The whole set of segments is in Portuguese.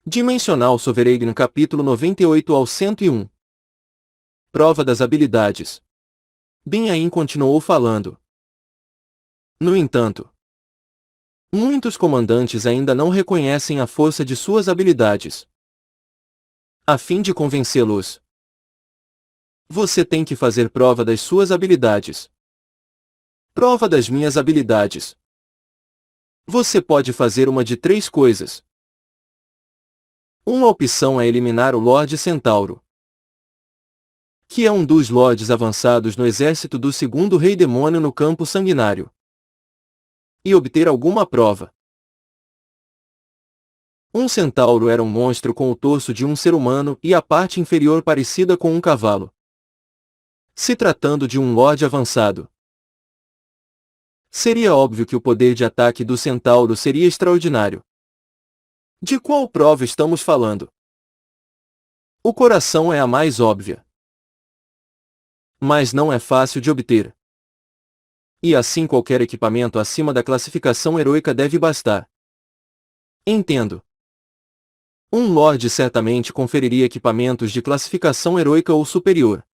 Dimensional Sovereign capítulo 98 ao 101. Prova das habilidades. Bin-Ain continuou falando. No entanto, muitos comandantes ainda não reconhecem a força de suas habilidades. A fim de convencê-los, você tem que fazer prova das suas habilidades. Prova das minhas habilidades. Você pode fazer uma de três coisas. Uma opção é eliminar o Lorde Centauro, que é um dos lordes avançados no exército do segundo Rei Demônio no campo sanguinário, e obter alguma prova. Um centauro era um monstro com o torso de um ser humano e a parte inferior parecida com um cavalo. Se tratando de um lorde avançado, seria óbvio que o poder de ataque do centauro seria extraordinário. De qual prova estamos falando? O coração é a mais óbvia, mas não é fácil de obter. E assim qualquer equipamento acima da classificação heroica deve bastar. Entendo. Um lorde certamente conferiria equipamentos de classificação heroica ou superior.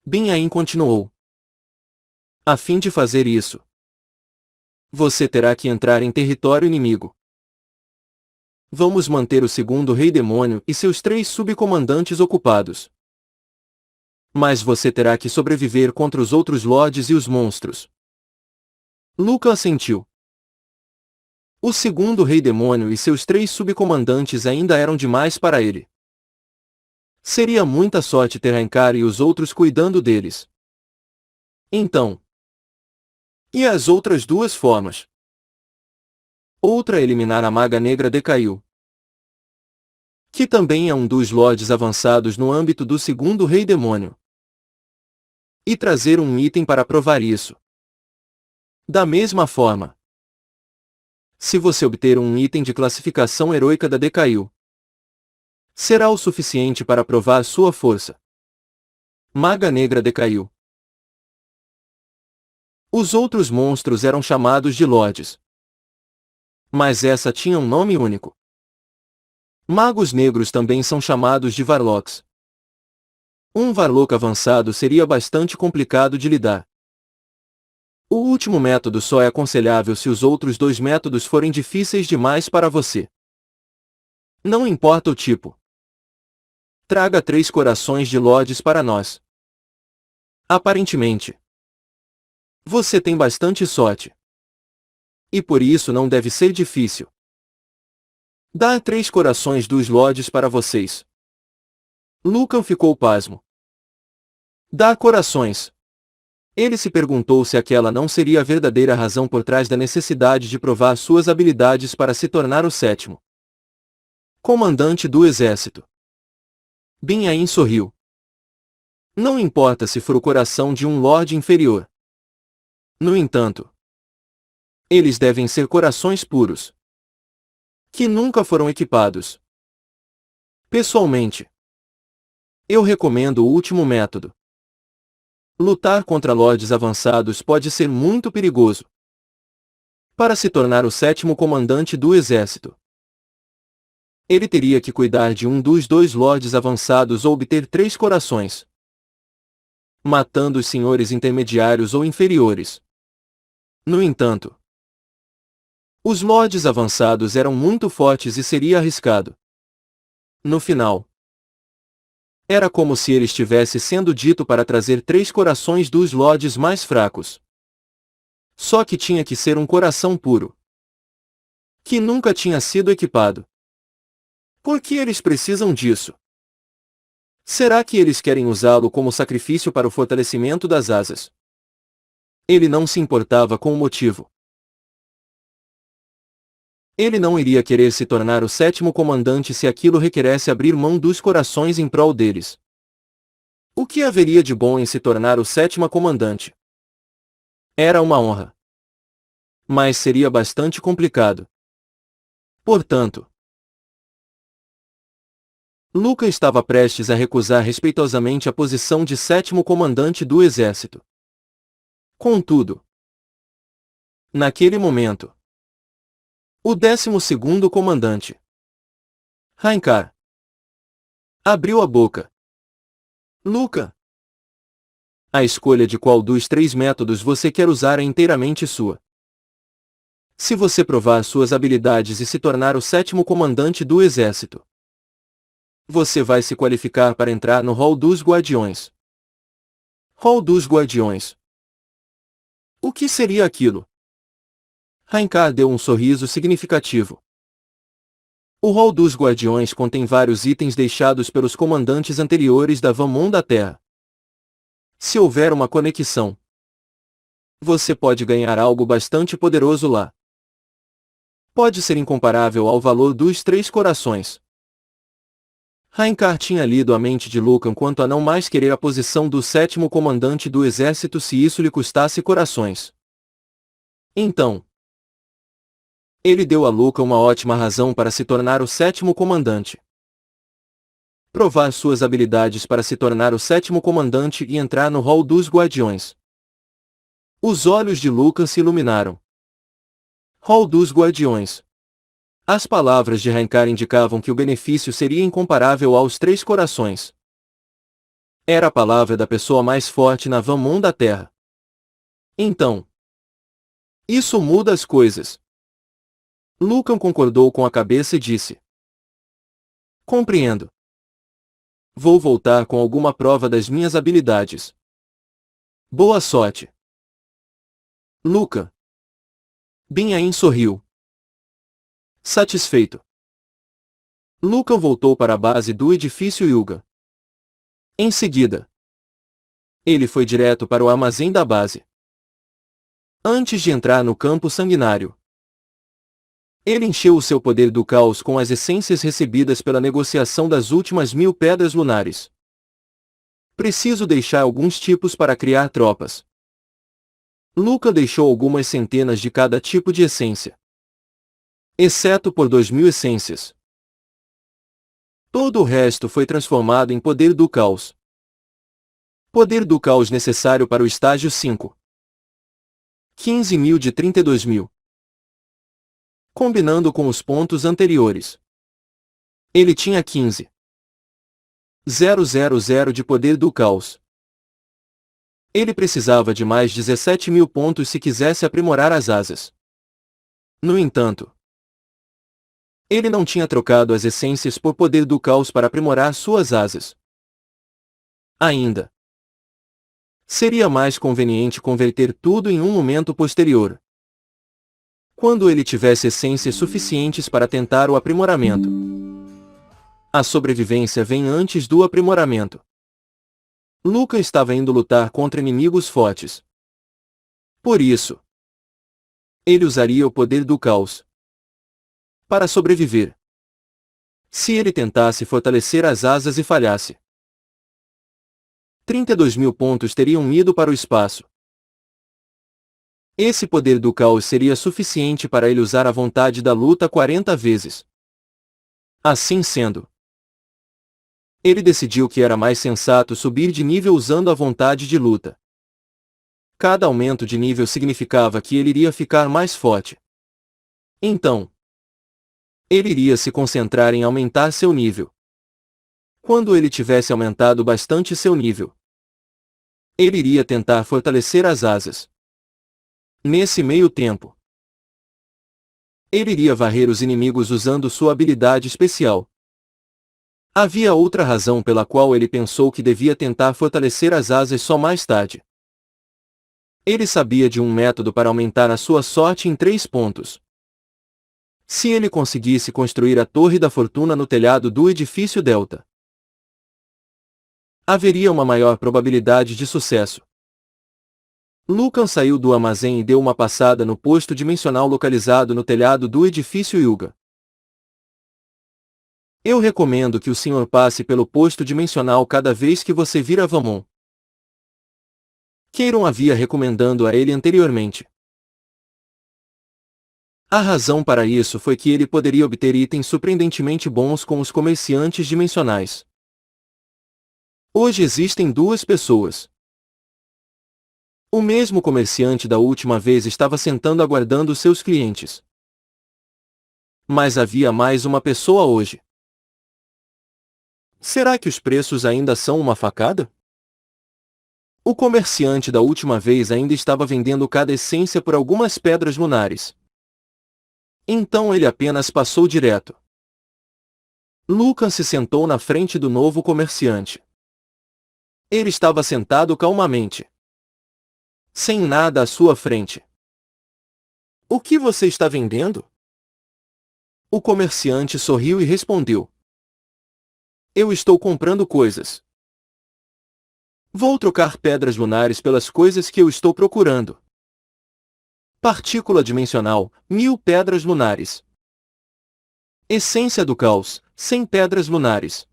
Bin-Ain continuou. A fim de fazer isso, você terá que entrar em território inimigo. Vamos manter o segundo Rei Demônio e seus 3 subcomandantes ocupados. Mas você terá que sobreviver contra os outros lordes e os monstros. Luca assentiu. O segundo Rei Demônio e seus 3 subcomandantes ainda eram demais para ele. Seria muita sorte ter Raikar e os outros cuidando deles. Então, e as outras 2 formas? Outra é eliminar a Maga Negra Decaiu, que também é um dos lordes avançados no âmbito do segundo Rei Demônio, e trazer um item para provar isso. Da mesma forma, se você obter um item de classificação heroica da Decaiu, será o suficiente para provar sua força. Maga Negra Decaiu. Os outros monstros eram chamados de lordes, mas essa tinha um nome único. Magos negros também são chamados de Varlocks. Um Varlock avançado seria bastante complicado de lidar. O último método só é aconselhável se os outros 2 métodos forem difíceis demais para você. Não importa o tipo. Traga 3 corações de lordes para nós. Aparentemente, você tem bastante sorte. E por isso não deve ser difícil. Dá 3 corações dos lordes para vocês. Lucan ficou pasmo. Dá corações. Ele se perguntou se aquela não seria a verdadeira razão por trás da necessidade de provar suas habilidades para se tornar o 7º comandante do exército. Bin-Ain sorriu. Não importa se for o coração de um lorde inferior. No entanto, eles devem ser corações puros, que nunca foram equipados. Pessoalmente, eu recomendo o último método. Lutar contra lordes avançados pode ser muito perigoso. Para se tornar o 7º comandante do exército, ele teria que cuidar de um dos 2 lordes avançados ou obter 3 corações, matando os senhores intermediários ou inferiores. No entanto, os lordes avançados eram muito fortes e seria arriscado. No final, era como se ele estivesse sendo dito para trazer 3 corações dos lordes mais fracos. Só que tinha que ser um coração puro, que nunca tinha sido equipado. Por que eles precisam disso? Será que eles querem usá-lo como sacrifício para o fortalecimento das asas? Ele não se importava com o motivo. Ele não iria querer se tornar o 7º comandante se aquilo requeresse abrir mão dos corações em prol deles. O que haveria de bom em se tornar o 7º comandante? Era uma honra. Mas seria bastante complicado. Portanto, Luca estava prestes a recusar respeitosamente a posição de 7º comandante do exército. Contudo, naquele momento, o 12º comandante Raincar abriu a boca. Luca, a escolha de qual dos 3 métodos você quer usar é inteiramente sua. Se você provar suas habilidades e se tornar o 7º comandante do exército, você vai se qualificar para entrar no Hall dos Guardiões. Hall dos Guardiões. O que seria aquilo? Raincar deu um sorriso significativo. O Hall dos Guardiões contém vários itens deixados pelos comandantes anteriores da Vamon da Terra. Se houver uma conexão, você pode ganhar algo bastante poderoso lá. Pode ser incomparável ao valor dos 3 corações. Raincar tinha lido a mente de Lucan quanto a não mais querer a posição do 7º comandante do exército se isso lhe custasse corações. Então, ele deu a Lucan uma ótima razão para se tornar o 7º comandante. Provar suas habilidades para se tornar o 7º comandante e entrar no Hall dos Guardiões. Os olhos de Lucan se iluminaram. Hall dos Guardiões. As palavras de Raincar indicavam que o benefício seria incomparável aos 3 corações. Era a palavra da pessoa mais forte na Vamon da Terra. Então, isso muda as coisas. Lucan concordou com a cabeça e disse: compreendo. Vou voltar com alguma prova das minhas habilidades. Boa sorte. Lucan. Binhain sorriu. Satisfeito. Lucan voltou para a base do edifício Yuga. Em seguida, ele foi direto para o armazém da base. Antes de entrar no campo sanguinário, ele encheu o seu poder do caos com as essências recebidas pela negociação das últimas 1000 pedras lunares. Preciso deixar alguns tipos para criar tropas. Lucan deixou algumas centenas de cada tipo de essência, exceto por 2000 essências. Todo o resto foi transformado em poder do caos. Poder do caos necessário para o estágio 5. 15.000 de 32.000. Combinando com os pontos anteriores, ele tinha 15.000 de poder do caos. Ele precisava de mais 17.000 pontos se quisesse aprimorar as asas. No entanto, ele não tinha trocado as essências por poder do caos para aprimorar suas asas. Ainda, seria mais conveniente converter tudo em um momento posterior, quando ele tivesse essências suficientes para tentar o aprimoramento. A sobrevivência vem antes do aprimoramento. Lucan estava indo lutar contra inimigos fortes. Por isso, ele usaria o poder do caos para sobreviver. Se ele tentasse fortalecer as asas e falhasse, 32.000 pontos teriam ido para o espaço. Esse poder do caos seria suficiente para ele usar a vontade da luta 40 vezes. Assim sendo, ele decidiu que era mais sensato subir de nível usando a vontade de luta. Cada aumento de nível significava que ele iria ficar mais forte. Então, ele iria se concentrar em aumentar seu nível. Quando ele tivesse aumentado bastante seu nível, ele iria tentar fortalecer as asas. Nesse meio tempo, ele iria varrer os inimigos usando sua habilidade especial. Havia outra razão pela qual ele pensou que devia tentar fortalecer as asas só mais tarde. Ele sabia de um método para aumentar a sua sorte em 3 pontos. Se ele conseguisse construir a Torre da Fortuna no telhado do edifício Delta, haveria uma maior probabilidade de sucesso. Lucan saiu do armazém e deu uma passada no posto dimensional localizado no telhado do edifício Yuga. Eu recomendo que o senhor passe pelo posto dimensional cada vez que você vir a Vamon. Keiron havia recomendado a ele anteriormente. A razão para isso foi que ele poderia obter itens surpreendentemente bons com os comerciantes dimensionais. Hoje existem 2 pessoas. O mesmo comerciante da última vez estava sentando aguardando seus clientes. Mas havia mais uma pessoa hoje. Será que os preços ainda são uma facada? O comerciante da última vez ainda estava vendendo cada essência por algumas pedras lunares. Então ele apenas passou direto. Lucan se sentou na frente do novo comerciante. Ele estava sentado calmamente, sem nada à sua frente. O que você está vendendo? O comerciante sorriu e respondeu. Eu estou comprando coisas. Vou trocar pedras lunares pelas coisas que eu estou procurando. Partícula dimensional, 1000 pedras lunares. Essência do caos, 100 pedras lunares.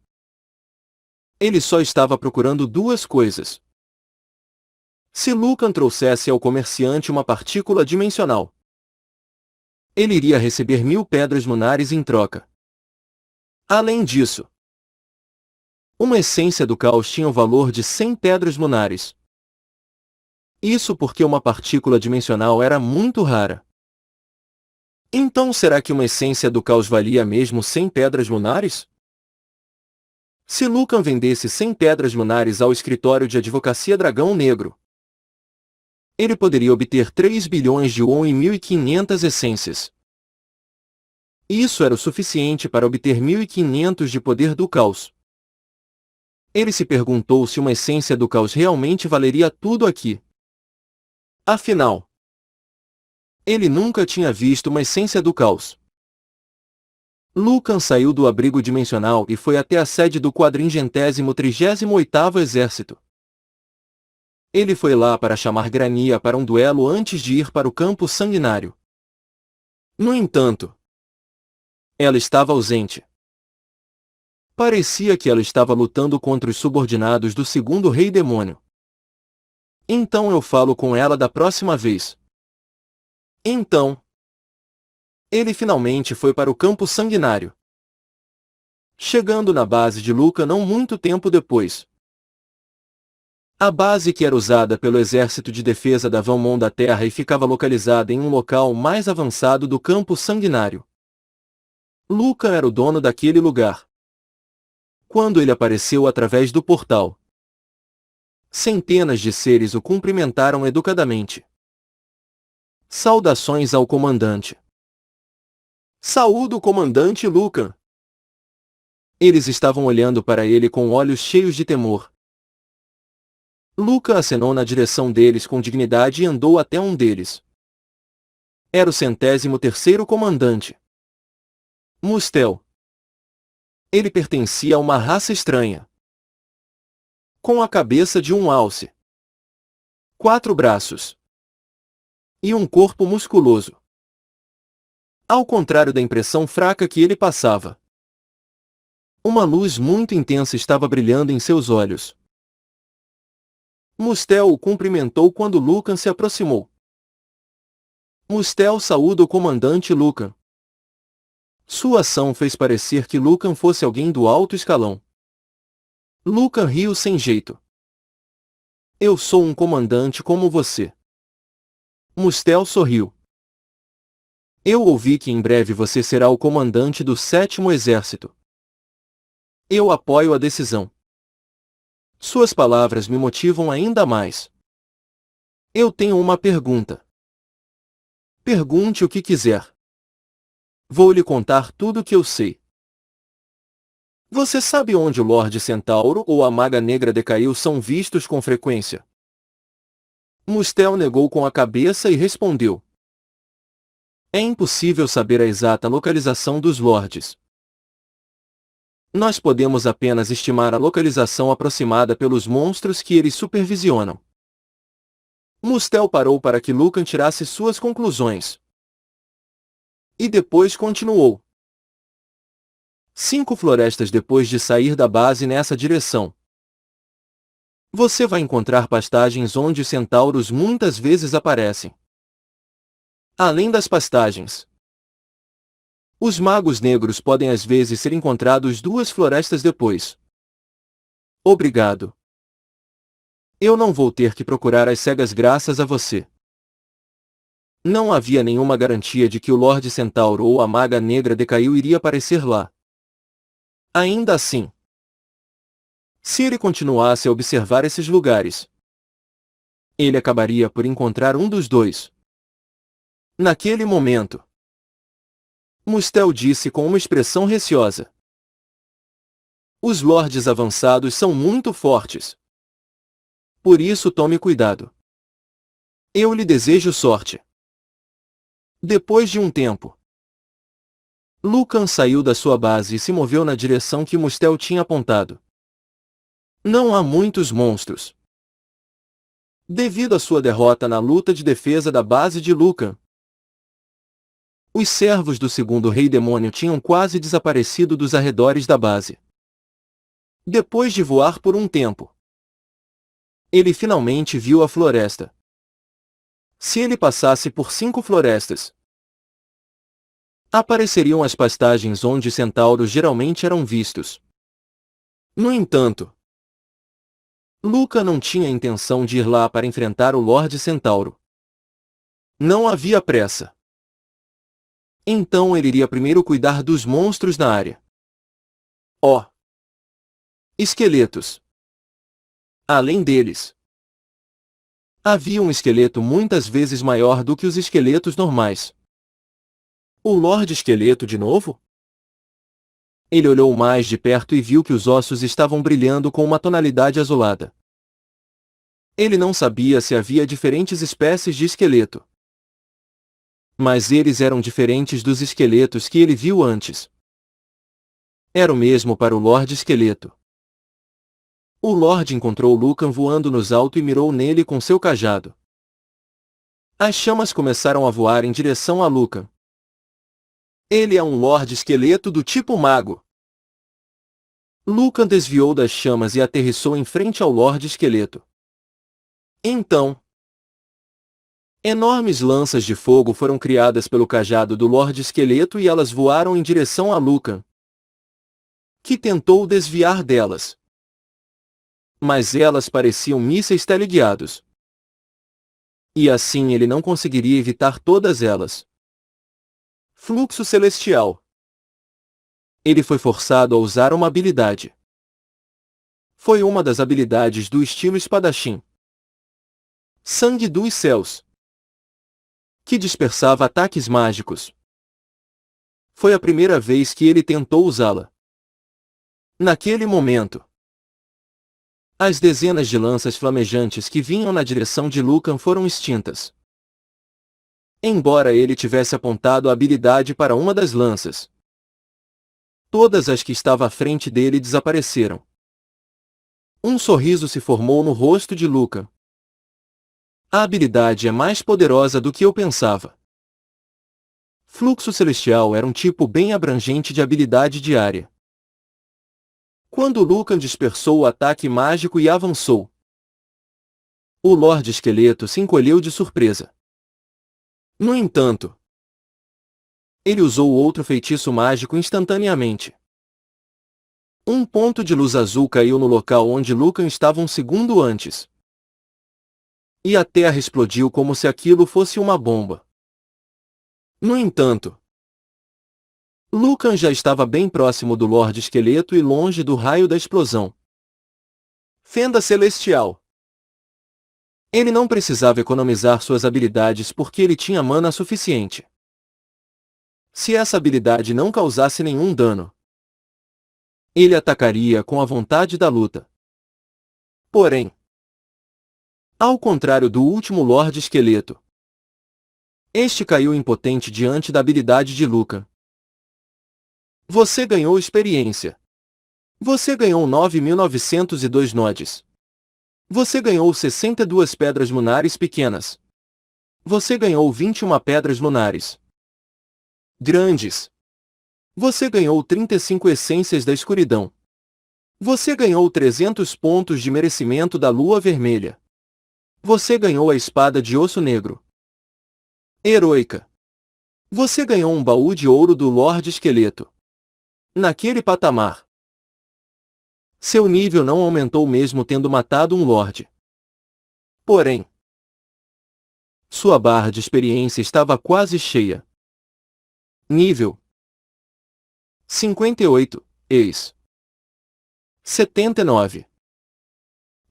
Ele só estava procurando duas coisas. Se Lucan trouxesse ao comerciante uma partícula dimensional, ele iria receber 1000 pedras lunares em troca. Além disso, uma essência do caos tinha o valor de 100 pedras lunares. Isso porque uma partícula dimensional era muito rara. Então será que uma essência do caos valia mesmo 100 pedras lunares? Se Lucan vendesse 100 pedras lunares ao escritório de advocacia Dragão Negro, ele poderia obter 3 bilhões de won e 1.500 essências. Isso era o suficiente para obter 1.500 de poder do caos. Ele se perguntou se uma essência do caos realmente valeria tudo aqui. Afinal, ele nunca tinha visto uma essência do caos. Lucan saiu do abrigo dimensional e foi até a sede do 438º Exército. Ele foi lá para chamar Grania para um duelo antes de ir para o campo sanguinário. No entanto, ela estava ausente. Parecia que ela estava lutando contra os subordinados do segundo rei demônio. Então eu falo com ela da próxima vez. Então, ele finalmente foi para o campo sanguinário. Chegando na base de Lucan não muito tempo depois. A base que era usada pelo Exército de Defesa da Van Mon da Terra e ficava localizada em um local mais avançado do campo sanguinário. Lucan era o dono daquele lugar. Quando ele apareceu através do portal, centenas de seres o cumprimentaram educadamente. Saudações ao comandante. Saúdo o comandante Lucan. Eles estavam olhando para ele com olhos cheios de temor. Lucan acenou na direção deles com dignidade e andou até um deles. Era o 103º comandante, Mustel. Ele pertencia a uma raça estranha, com a cabeça de um alce, 4 braços e um corpo musculoso. Ao contrário da impressão fraca que ele passava, uma luz muito intensa estava brilhando em seus olhos. Mustel o cumprimentou quando Lucan se aproximou. Mustel saúda o comandante Lucan. Sua ação fez parecer que Lucan fosse alguém do alto escalão. Lucan riu sem jeito. Eu sou um comandante como você. Mustel sorriu. Eu ouvi que em breve você será o comandante do 7º Exército. Eu apoio a decisão. Suas palavras me motivam ainda mais. Eu tenho uma pergunta. Pergunte o que quiser. Vou lhe contar tudo o que eu sei. Você sabe onde o Lorde Centauro ou a Maga Negra decaiu são vistos com frequência? Mustel negou com a cabeça e respondeu. É impossível saber a exata localização dos Lordes. Nós podemos apenas estimar a localização aproximada pelos monstros que eles supervisionam. Mustel parou para que Lucan tirasse suas conclusões. E depois continuou. 5 florestas depois de sair da base nessa direção. Você vai encontrar pastagens onde os centauros muitas vezes aparecem. Além das pastagens, os magos negros podem às vezes ser encontrados 2 florestas depois. Obrigado. Eu não vou ter que procurar as cegas graças a você. Não havia nenhuma garantia de que o Lorde Centauro ou a Maga Negra decaiu iria aparecer lá. Ainda assim, Se ele continuasse a observar esses lugares, ele acabaria por encontrar um dos dois. Naquele momento, Mustel disse com uma expressão receosa: os lords avançados são muito fortes. Por isso tome cuidado. Eu lhe desejo sorte. Depois de um tempo, Lucan saiu da sua base e se moveu na direção que Mustel tinha apontado. Não há muitos monstros. Devido à sua derrota na luta de defesa da base de Lucan, os servos do segundo rei demônio tinham quase desaparecido dos arredores da base. Depois de voar por um tempo, ele finalmente viu a floresta. Se ele passasse por 5 florestas, apareceriam as pastagens onde centauros geralmente eram vistos. No entanto, Lucan não tinha intenção de ir lá para enfrentar o Lorde Centauro. Não havia pressa. Então ele iria primeiro cuidar dos monstros na área. Oh! Esqueletos. Além deles, havia um esqueleto muitas vezes maior do que os esqueletos normais. O Lorde Esqueleto de novo? Ele olhou mais de perto e viu que os ossos estavam brilhando com uma tonalidade azulada. Ele não sabia se havia diferentes espécies de esqueleto, mas eles eram diferentes dos esqueletos que ele viu antes. Era o mesmo para o Lorde Esqueleto. O Lorde encontrou Lucan voando nos altos e mirou nele com seu cajado. As chamas começaram a voar em direção a Lucan. Ele é um Lorde Esqueleto do tipo mago. Lucan desviou das chamas e aterrissou em frente ao Lorde Esqueleto. Então, enormes lanças de fogo foram criadas pelo cajado do Lorde Esqueleto e elas voaram em direção a Lucan, que tentou desviar delas. Mas elas pareciam mísseis teleguiados. E assim ele não conseguiria evitar todas elas. Fluxo Celestial. Ele foi forçado a usar uma habilidade. Foi uma das habilidades do estilo espadachim. Sangue dos Céus, que dispersava ataques mágicos. Foi a primeira vez que ele tentou usá-la. Naquele momento, as dezenas de lanças flamejantes que vinham na direção de Lucan foram extintas. Embora ele tivesse apontado a habilidade para uma das lanças, todas as que estavam à frente dele desapareceram. Um sorriso se formou no rosto de Lucan. A habilidade é mais poderosa do que eu pensava. Fluxo Celestial era um tipo bem abrangente de habilidade diária. Quando Lucan dispersou o ataque mágico e avançou, o Lorde Esqueleto se encolheu de surpresa. No entanto, ele usou outro feitiço mágico instantaneamente. Um ponto de luz azul caiu no local onde Lucan estava um segundo antes. E a terra explodiu como se aquilo fosse uma bomba. No entanto, Lucan já estava bem próximo do Lorde Esqueleto e longe do raio da explosão. Fenda Celestial. Ele não precisava economizar suas habilidades porque ele tinha mana suficiente. Se essa habilidade não causasse nenhum dano, ele atacaria com a vontade da luta. Porém, ao contrário do último Lorde Esqueleto, este caiu impotente diante da habilidade de Lucan. Você ganhou experiência. Você ganhou 9.902 nodes. Você ganhou 62 pedras lunares pequenas. Você ganhou 21 pedras lunares grandes. Você ganhou 35 essências da escuridão. Você ganhou 300 pontos de merecimento da lua vermelha. Você ganhou a espada de osso negro heroica. Você ganhou um baú de ouro do Lorde Esqueleto. Naquele patamar, seu nível não aumentou mesmo tendo matado um Lorde. Porém, sua barra de experiência estava quase cheia. Nível 58, ex. 79.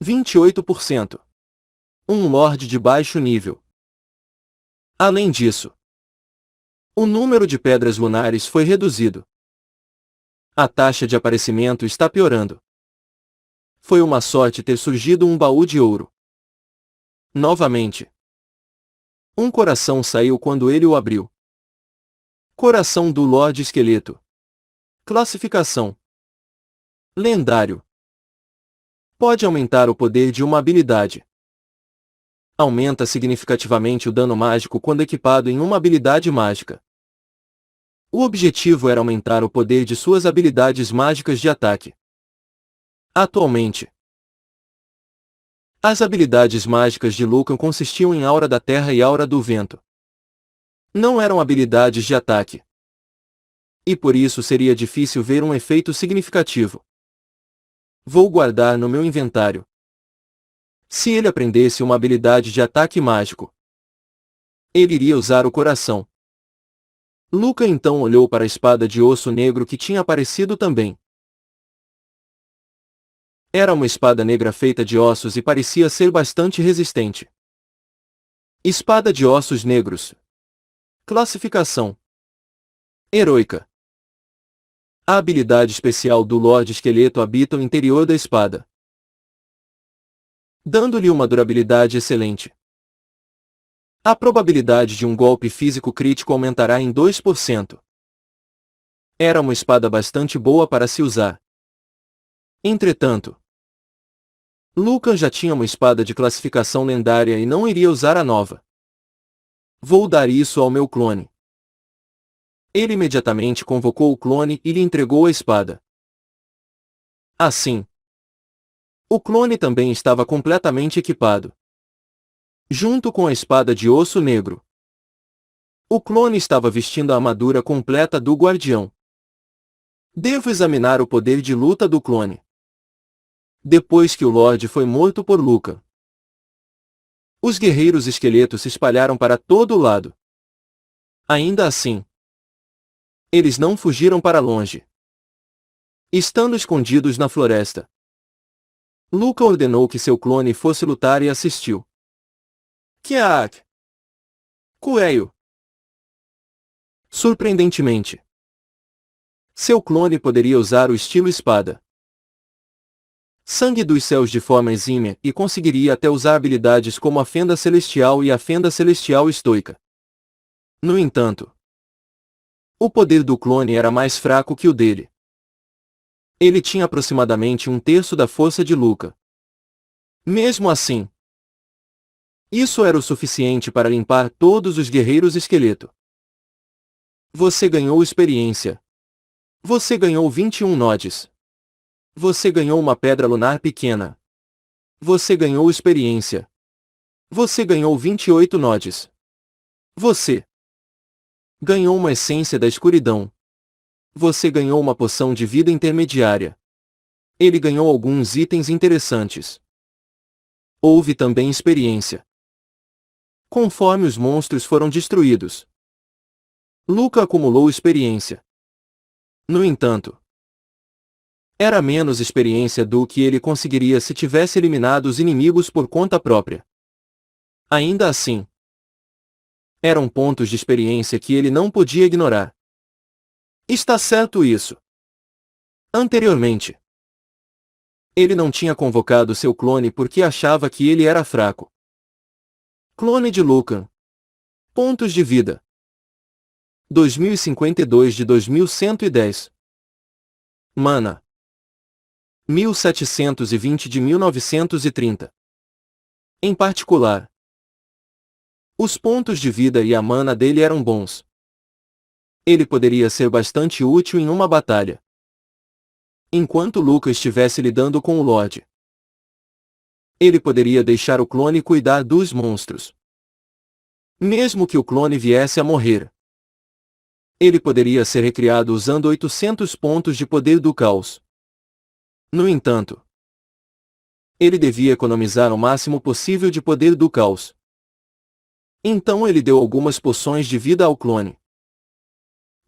28%. Um Lorde de baixo nível. Além disso, o número de pedras lunares foi reduzido. A taxa de aparecimento está piorando. Foi uma sorte ter surgido um baú de ouro. Novamente. Um coração saiu quando ele o abriu. Coração do Lorde Esqueleto. Classificação: lendário. Pode aumentar o poder de uma habilidade. Aumenta significativamente o dano mágico quando equipado em uma habilidade mágica. O objetivo era aumentar o poder de suas habilidades mágicas de ataque. Atualmente, as habilidades mágicas de Lucan consistiam em Aura da Terra e Aura do Vento. Não eram habilidades de ataque. E por isso seria difícil ver um efeito significativo. Vou guardar no meu inventário. Se ele aprendesse uma habilidade de ataque mágico, ele iria usar o coração. Lucan então olhou para a espada de osso negro que tinha aparecido também. Era uma espada negra feita de ossos e parecia ser bastante resistente. Espada de ossos negros. Classificação: heroica. A habilidade especial do Lorde Esqueleto habita o interior da espada, dando-lhe uma durabilidade excelente. A probabilidade de um golpe físico crítico aumentará em 2%. Era uma espada bastante boa para se usar. Entretanto, Lucan já tinha uma espada de classificação lendária e não iria usar a nova. Vou dar isso ao meu clone. Ele imediatamente convocou o clone e lhe entregou a espada. Assim, o clone também estava completamente equipado, junto com a espada de osso negro. O clone estava vestindo a armadura completa do guardião. Devo examinar o poder de luta do clone. Depois que o Lorde foi morto por Lucan, os guerreiros esqueletos se espalharam para todo o lado. Ainda assim, eles não fugiram para longe. Estando escondidos na floresta, Lucan ordenou que seu clone fosse lutar e assistiu. Kiak! Coelho! Surpreendentemente, seu clone poderia usar o estilo espada. Sangue dos céus de forma exímia e conseguiria até usar habilidades como a Fenda Celestial e a Fenda Celestial Estoica. No entanto, o poder do clone era mais fraco que o dele. Ele tinha aproximadamente um terço da força de Lucan. Mesmo assim, isso era o suficiente para limpar todos os guerreiros esqueleto. Você ganhou experiência. Você ganhou 21 nodes. Você ganhou uma pedra lunar pequena. Você ganhou experiência. Você ganhou 28 nodes. Você ganhou uma essência da escuridão. Você ganhou uma poção de vida intermediária. Ele ganhou alguns itens interessantes. Houve também experiência. Conforme os monstros foram destruídos, Lucan acumulou experiência. No entanto, era menos experiência do que ele conseguiria se tivesse eliminado os inimigos por conta própria. Ainda assim, eram pontos de experiência que ele não podia ignorar. Está certo isso. Anteriormente, ele não tinha convocado seu clone porque achava que ele era fraco. Clone de Lucan. Pontos de vida: 2052 de 2110. Mana: 1720 de 1930. Em particular, os pontos de vida e a mana dele eram bons. Ele poderia ser bastante útil em uma batalha, enquanto Lucan estivesse lidando com o Lorde. Ele poderia deixar o clone cuidar dos monstros. Mesmo que o clone viesse a morrer, ele poderia ser recriado usando 800 pontos de poder do caos. No entanto, ele devia economizar o máximo possível de poder do caos. Então ele deu algumas poções de vida ao clone.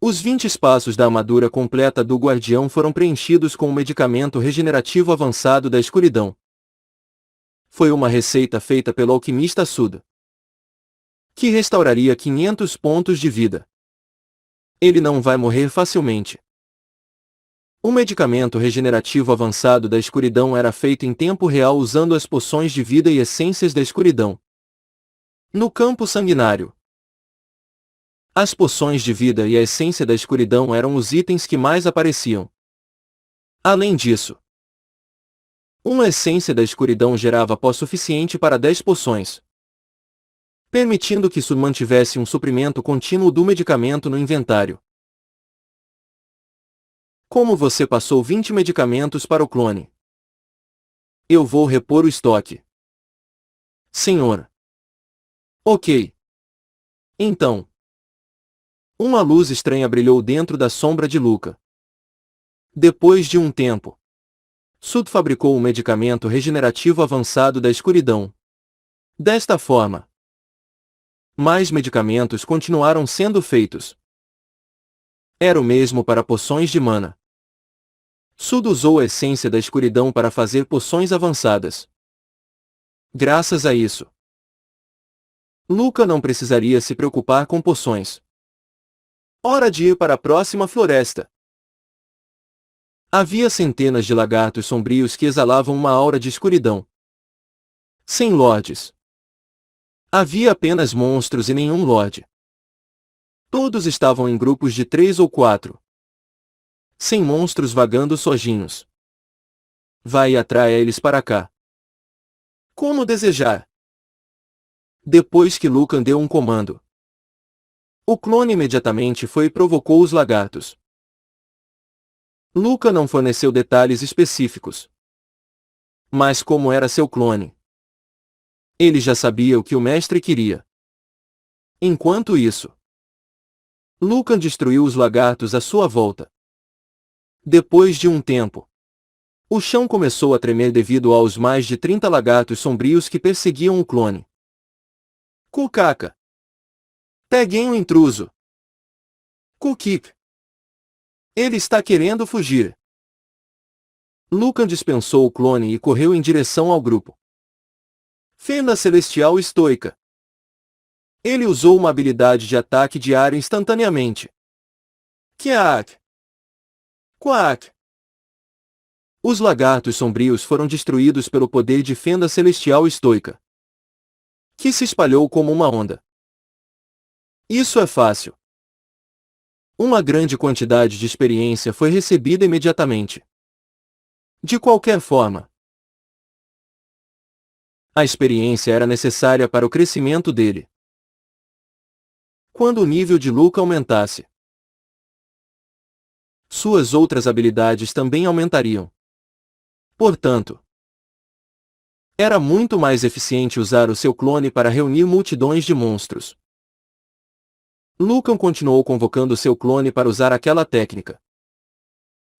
Os 20 espaços da armadura completa do guardião foram preenchidos com o medicamento regenerativo avançado da escuridão. Foi uma receita feita pelo alquimista Sud, que restauraria 500 pontos de vida. Ele não vai morrer facilmente. O medicamento regenerativo avançado da escuridão era feito em tempo real usando as poções de vida e essências da escuridão. No campo sanguinário, as poções de vida e a essência da escuridão eram os itens que mais apareciam. Além disso, uma essência da escuridão gerava pó suficiente para 10 poções, permitindo que Sud mantivesse um suprimento contínuo do medicamento no inventário. Como você passou 20 medicamentos para o clone? Eu vou repor o estoque. Senhor. Ok. Então. Uma luz estranha brilhou dentro da sombra de Luca. Depois de um tempo, Sud fabricou um medicamento regenerativo avançado da escuridão. Desta forma, mais medicamentos continuaram sendo feitos. Era o mesmo para poções de mana. Sud usou a essência da escuridão para fazer poções avançadas. Graças a isso, Luca não precisaria se preocupar com poções. Hora de ir para a próxima floresta. Havia centenas de lagartos sombrios que exalavam uma aura de escuridão. Sem lordes. Havia apenas monstros e nenhum lorde. Todos estavam em grupos de 3 ou 4. Sem monstros vagando sozinhos. Vai e atraia eles para cá. Como desejar. Depois que Lucan deu um comando, o clone imediatamente foi e provocou os lagartos. Luca não forneceu detalhes específicos. Mas como era seu clone, ele já sabia o que o mestre queria. Enquanto isso, Lucan destruiu os lagartos à sua volta. Depois de um tempo, o chão começou a tremer devido aos mais de 30 lagartos sombrios que perseguiam o clone. Kukaka. Peguem o intruso. Kukip. Ele está querendo fugir. Lucan dispensou o clone e correu em direção ao grupo. Fenda Celestial Estoica. Ele usou uma habilidade de ataque diário instantaneamente. Kiak. Quack. Os lagartos sombrios foram destruídos pelo poder de Fenda Celestial Estoica, que se espalhou como uma onda. Isso é fácil. Uma grande quantidade de experiência foi recebida imediatamente. De qualquer forma, a experiência era necessária para o crescimento dele. Quando o nível de Luca aumentasse, suas outras habilidades também aumentariam. Portanto, era muito mais eficiente usar o seu clone para reunir multidões de monstros. Lucan continuou convocando seu clone para usar aquela técnica,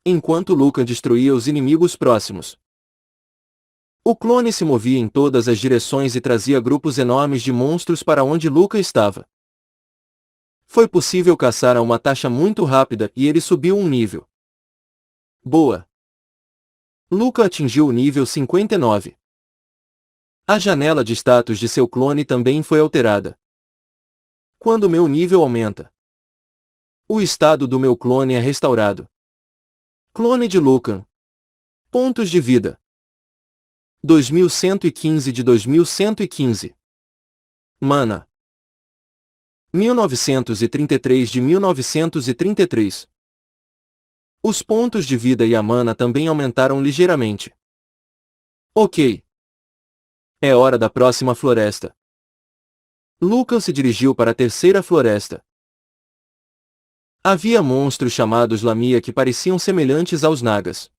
enquanto Lucan destruía os inimigos próximos. O clone se movia em todas as direções e trazia grupos enormes de monstros para onde Lucan estava. Foi possível caçar a uma taxa muito rápida e ele subiu um nível. Boa! Luca atingiu o nível 59. A janela de status de seu clone também foi alterada. Quando meu nível aumenta, o estado do meu clone é restaurado. Clone de Lucan. Pontos de vida. 2115 de 2115. Mana. 1933 de 1933. Os pontos de vida e a mana também aumentaram ligeiramente. Ok. É hora da próxima floresta. Lucan se dirigiu para a terceira floresta. Havia monstros chamados Lamia que pareciam semelhantes aos Nagas.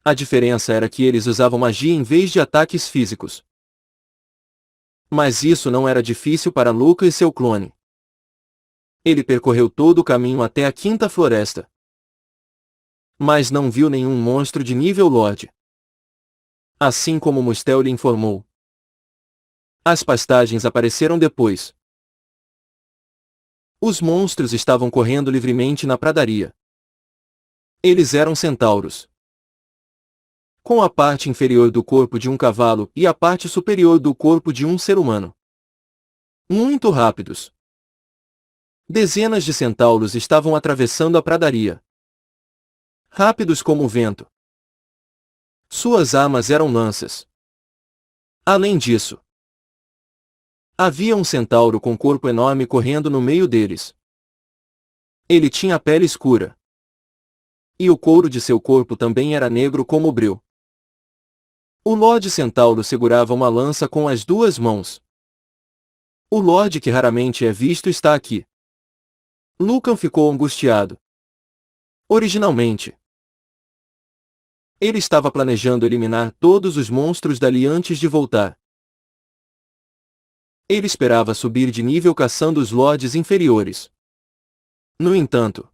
A diferença era que eles usavam magia em vez de ataques físicos. Mas isso não era difícil para Luca e seu clone. Ele percorreu todo o caminho até a quinta floresta, mas não viu nenhum monstro de nível Lorde. Assim como Mustel lhe informou. As pastagens apareceram depois. Os monstros estavam correndo livremente na pradaria. Eles eram centauros. com a parte inferior do corpo de um cavalo e a parte superior do corpo de um ser humano. Muito rápidos. Dezenas de centauros estavam atravessando a pradaria. Rápidos como o vento. Suas armas eram lanças. Além disso, havia um centauro com corpo enorme correndo no meio deles. Ele tinha a pele escura. E o couro de seu corpo também era negro como o breu. O Lorde Centauro segurava uma lança com as duas mãos. O Lorde que raramente é visto está aqui. Lucan ficou angustiado. Originalmente, ele estava planejando eliminar todos os monstros dali antes de voltar. Ele esperava subir de nível caçando os lordes inferiores. No entanto,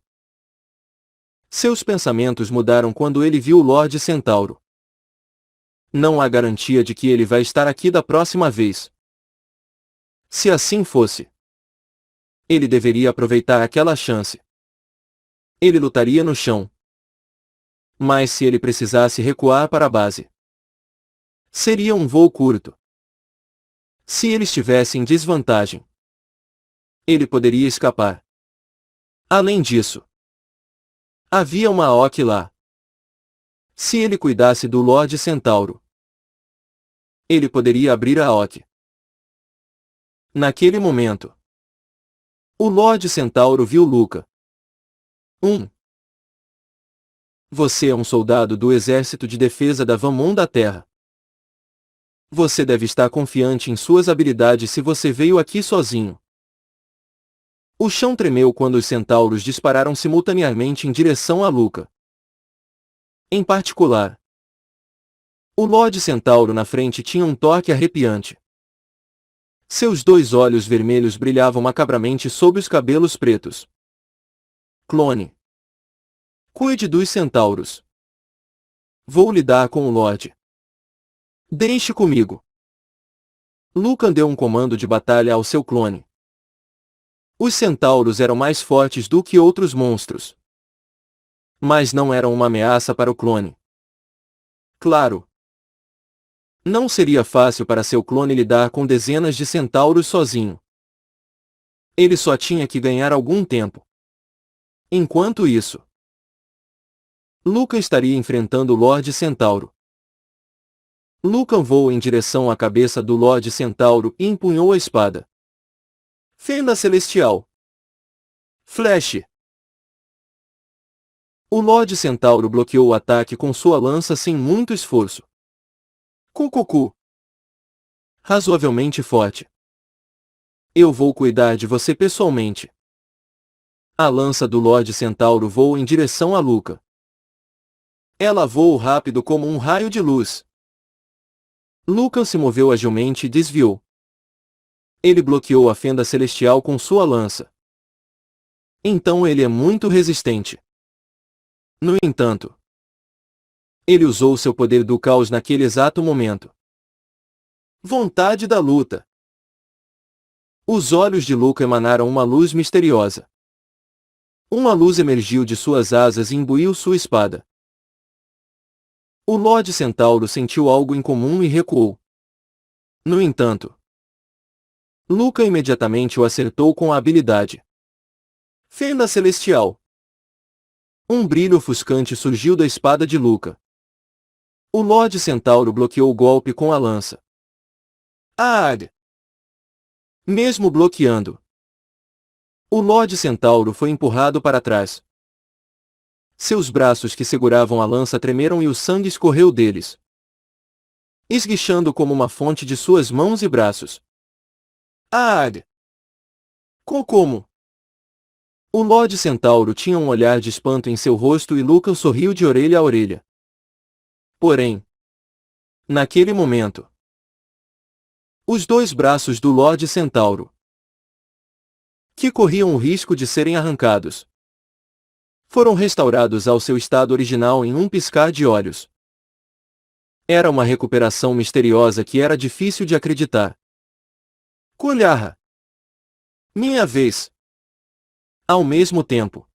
seus pensamentos mudaram quando ele viu o Lorde Centauro. Não há garantia de que ele vai estar aqui da próxima vez. Se assim fosse, ele deveria aproveitar aquela chance. Ele lutaria no chão. Mas se ele precisasse recuar para a base, seria um voo curto. Se ele estivesse em desvantagem, ele poderia escapar. Além disso, havia uma Aoki lá. Se ele cuidasse do Lorde Centauro, ele poderia abrir a Aoki. Naquele momento, o Lorde Centauro viu Luca. Você é um soldado do Exército de Defesa da Vamon da Terra. Você deve estar confiante em suas habilidades se você veio aqui sozinho. O chão tremeu quando os centauros dispararam simultaneamente em direção a Luca. Em particular, o Lorde Centauro na frente tinha um toque arrepiante. Seus dois olhos vermelhos brilhavam macabramente sob os cabelos pretos. Clone. Cuide dos centauros. Vou lidar com o Lorde. Deixe comigo. Lucan deu um comando de batalha ao seu clone. Os centauros eram mais fortes do que outros monstros. Mas não eram uma ameaça para o clone. Claro. Não seria fácil para seu clone lidar com dezenas de centauros sozinho. Ele só tinha que ganhar algum tempo. Enquanto isso, Lucan estaria enfrentando o Lorde Centauro. Lucan voou em direção à cabeça do Lorde Centauro e empunhou a espada. Fenda Celestial. Flash. O Lorde Centauro bloqueou o ataque com sua lança sem muito esforço. Cucucu. Razoavelmente forte. Eu vou cuidar de você pessoalmente. A lança do Lorde Centauro voou em direção a Luca. Ela voou rápido como um raio de luz. Lucan se moveu agilmente e desviou. Ele bloqueou a fenda celestial com sua lança. Então ele é muito resistente. No entanto, ele usou seu poder do caos naquele exato momento. Vontade da luta. Os olhos de Luca emanaram uma luz misteriosa. Uma luz emergiu de suas asas e imbuiu sua espada. O Lorde Centauro sentiu algo incomum e recuou. No entanto, Luca imediatamente o acertou com a habilidade. Fenda Celestial. Um brilho ofuscante surgiu da espada de Luca. O Lorde Centauro bloqueou o golpe com a lança. Mesmo bloqueando, o Lorde Centauro foi empurrado para trás. Seus braços que seguravam a lança tremeram e o sangue escorreu deles, esguichando como uma fonte de suas mãos e braços. Como? O Lorde Centauro tinha um olhar de espanto em seu rosto e Lucan sorriu de orelha a orelha. Porém, naquele momento, os dois braços do Lorde Centauro, que corriam o risco de serem arrancados, foram restaurados ao seu estado original em um piscar de olhos. Era uma recuperação misteriosa que era difícil de acreditar. Colharra. Minha vez. Ao mesmo tempo,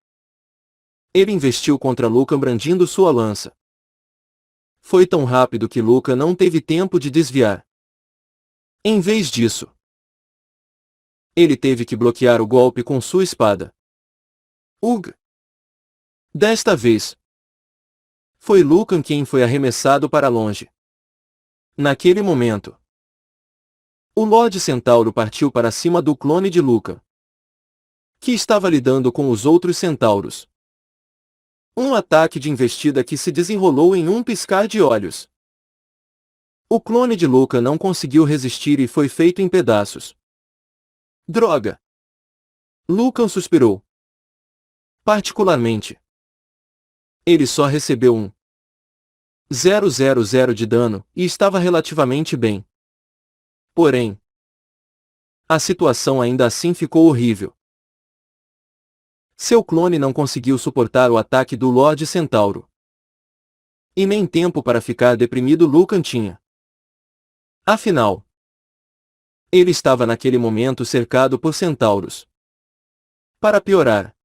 ele investiu contra Lucan brandindo sua lança. Foi tão rápido que Luca não teve tempo de desviar. Em vez disso, ele teve que bloquear o golpe com sua espada. Ugh! Desta vez, foi Lucan quem foi arremessado para longe. Naquele momento, o Lorde Centauro partiu para cima do clone de Lucan, que estava lidando com os outros centauros. Um ataque de investida que se desenrolou em um piscar de olhos. O clone de Lucan não conseguiu resistir e foi feito em pedaços. Droga! Lucan suspirou. Particularmente, ele só recebeu um 000 de dano e estava relativamente bem. Porém, a situação ainda assim ficou horrível. Seu clone não conseguiu suportar o ataque do Lorde Centauro. E nem tempo para ficar deprimido Lucan tinha. Afinal, ele estava naquele momento cercado por centauros. Para piorar,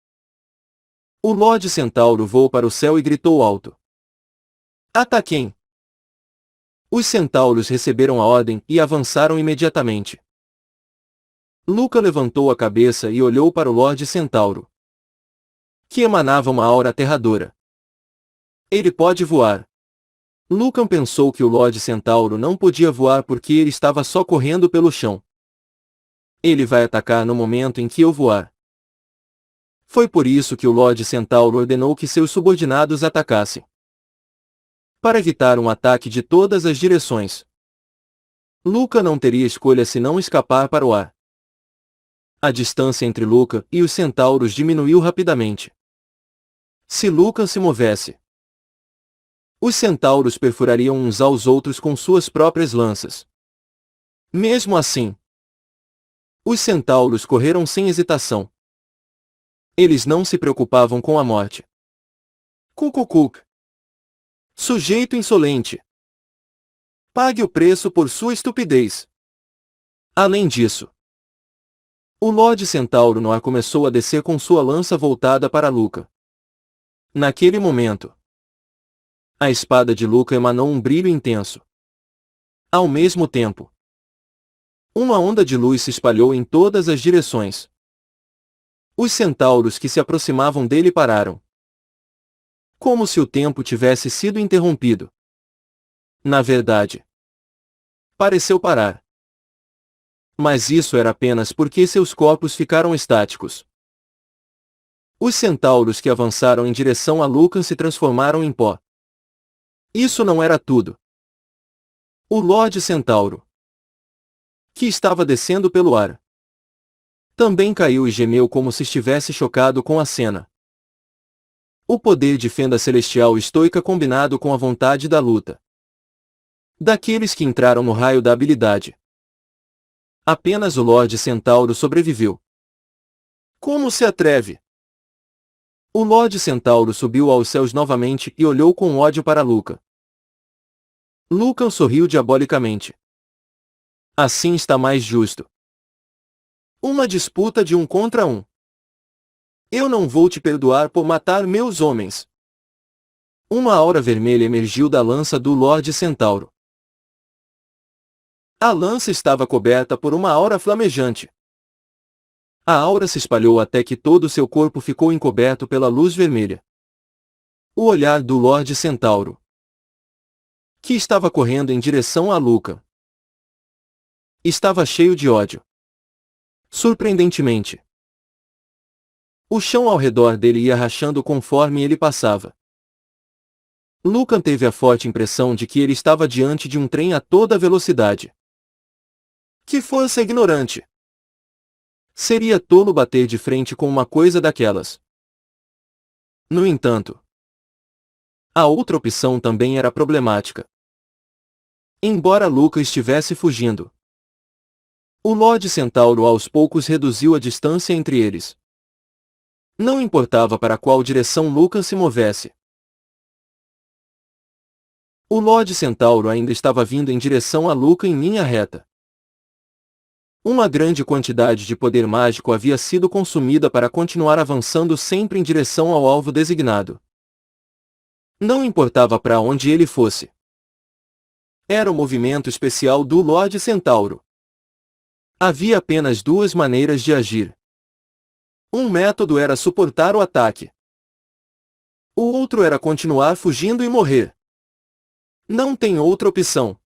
o Lorde Centauro voou para o céu e gritou alto: "Ataquem!" Os centauros receberam a ordem e avançaram imediatamente. Luca levantou a cabeça e olhou para o Lorde Centauro, que emanava uma aura aterradora. Ele pode voar. Lucan pensou que o Lorde Centauro não podia voar porque ele estava só correndo pelo chão. Ele vai atacar no momento em que eu voar. Foi por isso que o Lorde Centauro ordenou que seus subordinados atacassem, para evitar um ataque de todas as direções. Luca não teria escolha senão escapar para o ar. A distância entre Luca e os centauros diminuiu rapidamente. Se Luca se movesse, os centauros perfurariam uns aos outros com suas próprias lanças. Mesmo assim, os centauros correram sem hesitação. Eles não se preocupavam com a morte. Cucucuc. Sujeito insolente. Pague o preço por sua estupidez. Além disso, o Lorde Centauro no ar começou a descer com sua lança voltada para Luca. Naquele momento, a espada de Luca emanou um brilho intenso. Ao mesmo tempo, uma onda de luz se espalhou em todas as direções. Os centauros que se aproximavam dele pararam, como se o tempo tivesse sido interrompido. Na verdade, pareceu parar. Mas isso era apenas porque seus corpos ficaram estáticos. Os centauros que avançaram em direção a Lucan se transformaram em pó. Isso não era tudo. O Lorde Centauro, que estava descendo pelo ar, também caiu e gemeu como se estivesse chocado com a cena. O poder de fenda celestial estoica combinado com a vontade da luta daqueles que entraram no raio da habilidade. Apenas o Lorde Centauro sobreviveu. Como se atreve? O Lorde Centauro subiu aos céus novamente e olhou com ódio para Luca. Lucan sorriu diabolicamente. Assim está mais justo. Uma disputa de 1 contra 1. Eu não vou te perdoar por matar meus homens. Uma aura vermelha emergiu da lança do Lorde Centauro. A lança estava coberta por uma aura flamejante. A aura se espalhou até que todo seu corpo ficou encoberto pela luz vermelha. O olhar do Lorde Centauro, que estava correndo em direção a Luca, estava cheio de ódio. Surpreendentemente, o chão ao redor dele ia rachando conforme ele passava. Lucan teve a forte impressão de que ele estava diante de um trem a toda velocidade. Que força ignorante! Seria tolo bater de frente com uma coisa daquelas. No entanto, a outra opção também era problemática. Embora Luca estivesse fugindo, o Lorde Centauro aos poucos reduziu a distância entre eles. Não importava para qual direção Luca se movesse. O Lorde Centauro ainda estava vindo em direção a Luca em linha reta. Uma grande quantidade de poder mágico havia sido consumida para continuar avançando sempre em direção ao alvo designado. Não importava para onde ele fosse. Era o movimento especial do Lorde Centauro. Havia apenas duas maneiras de agir. Um método era suportar o ataque. O outro era continuar fugindo e morrer. Não tem outra opção.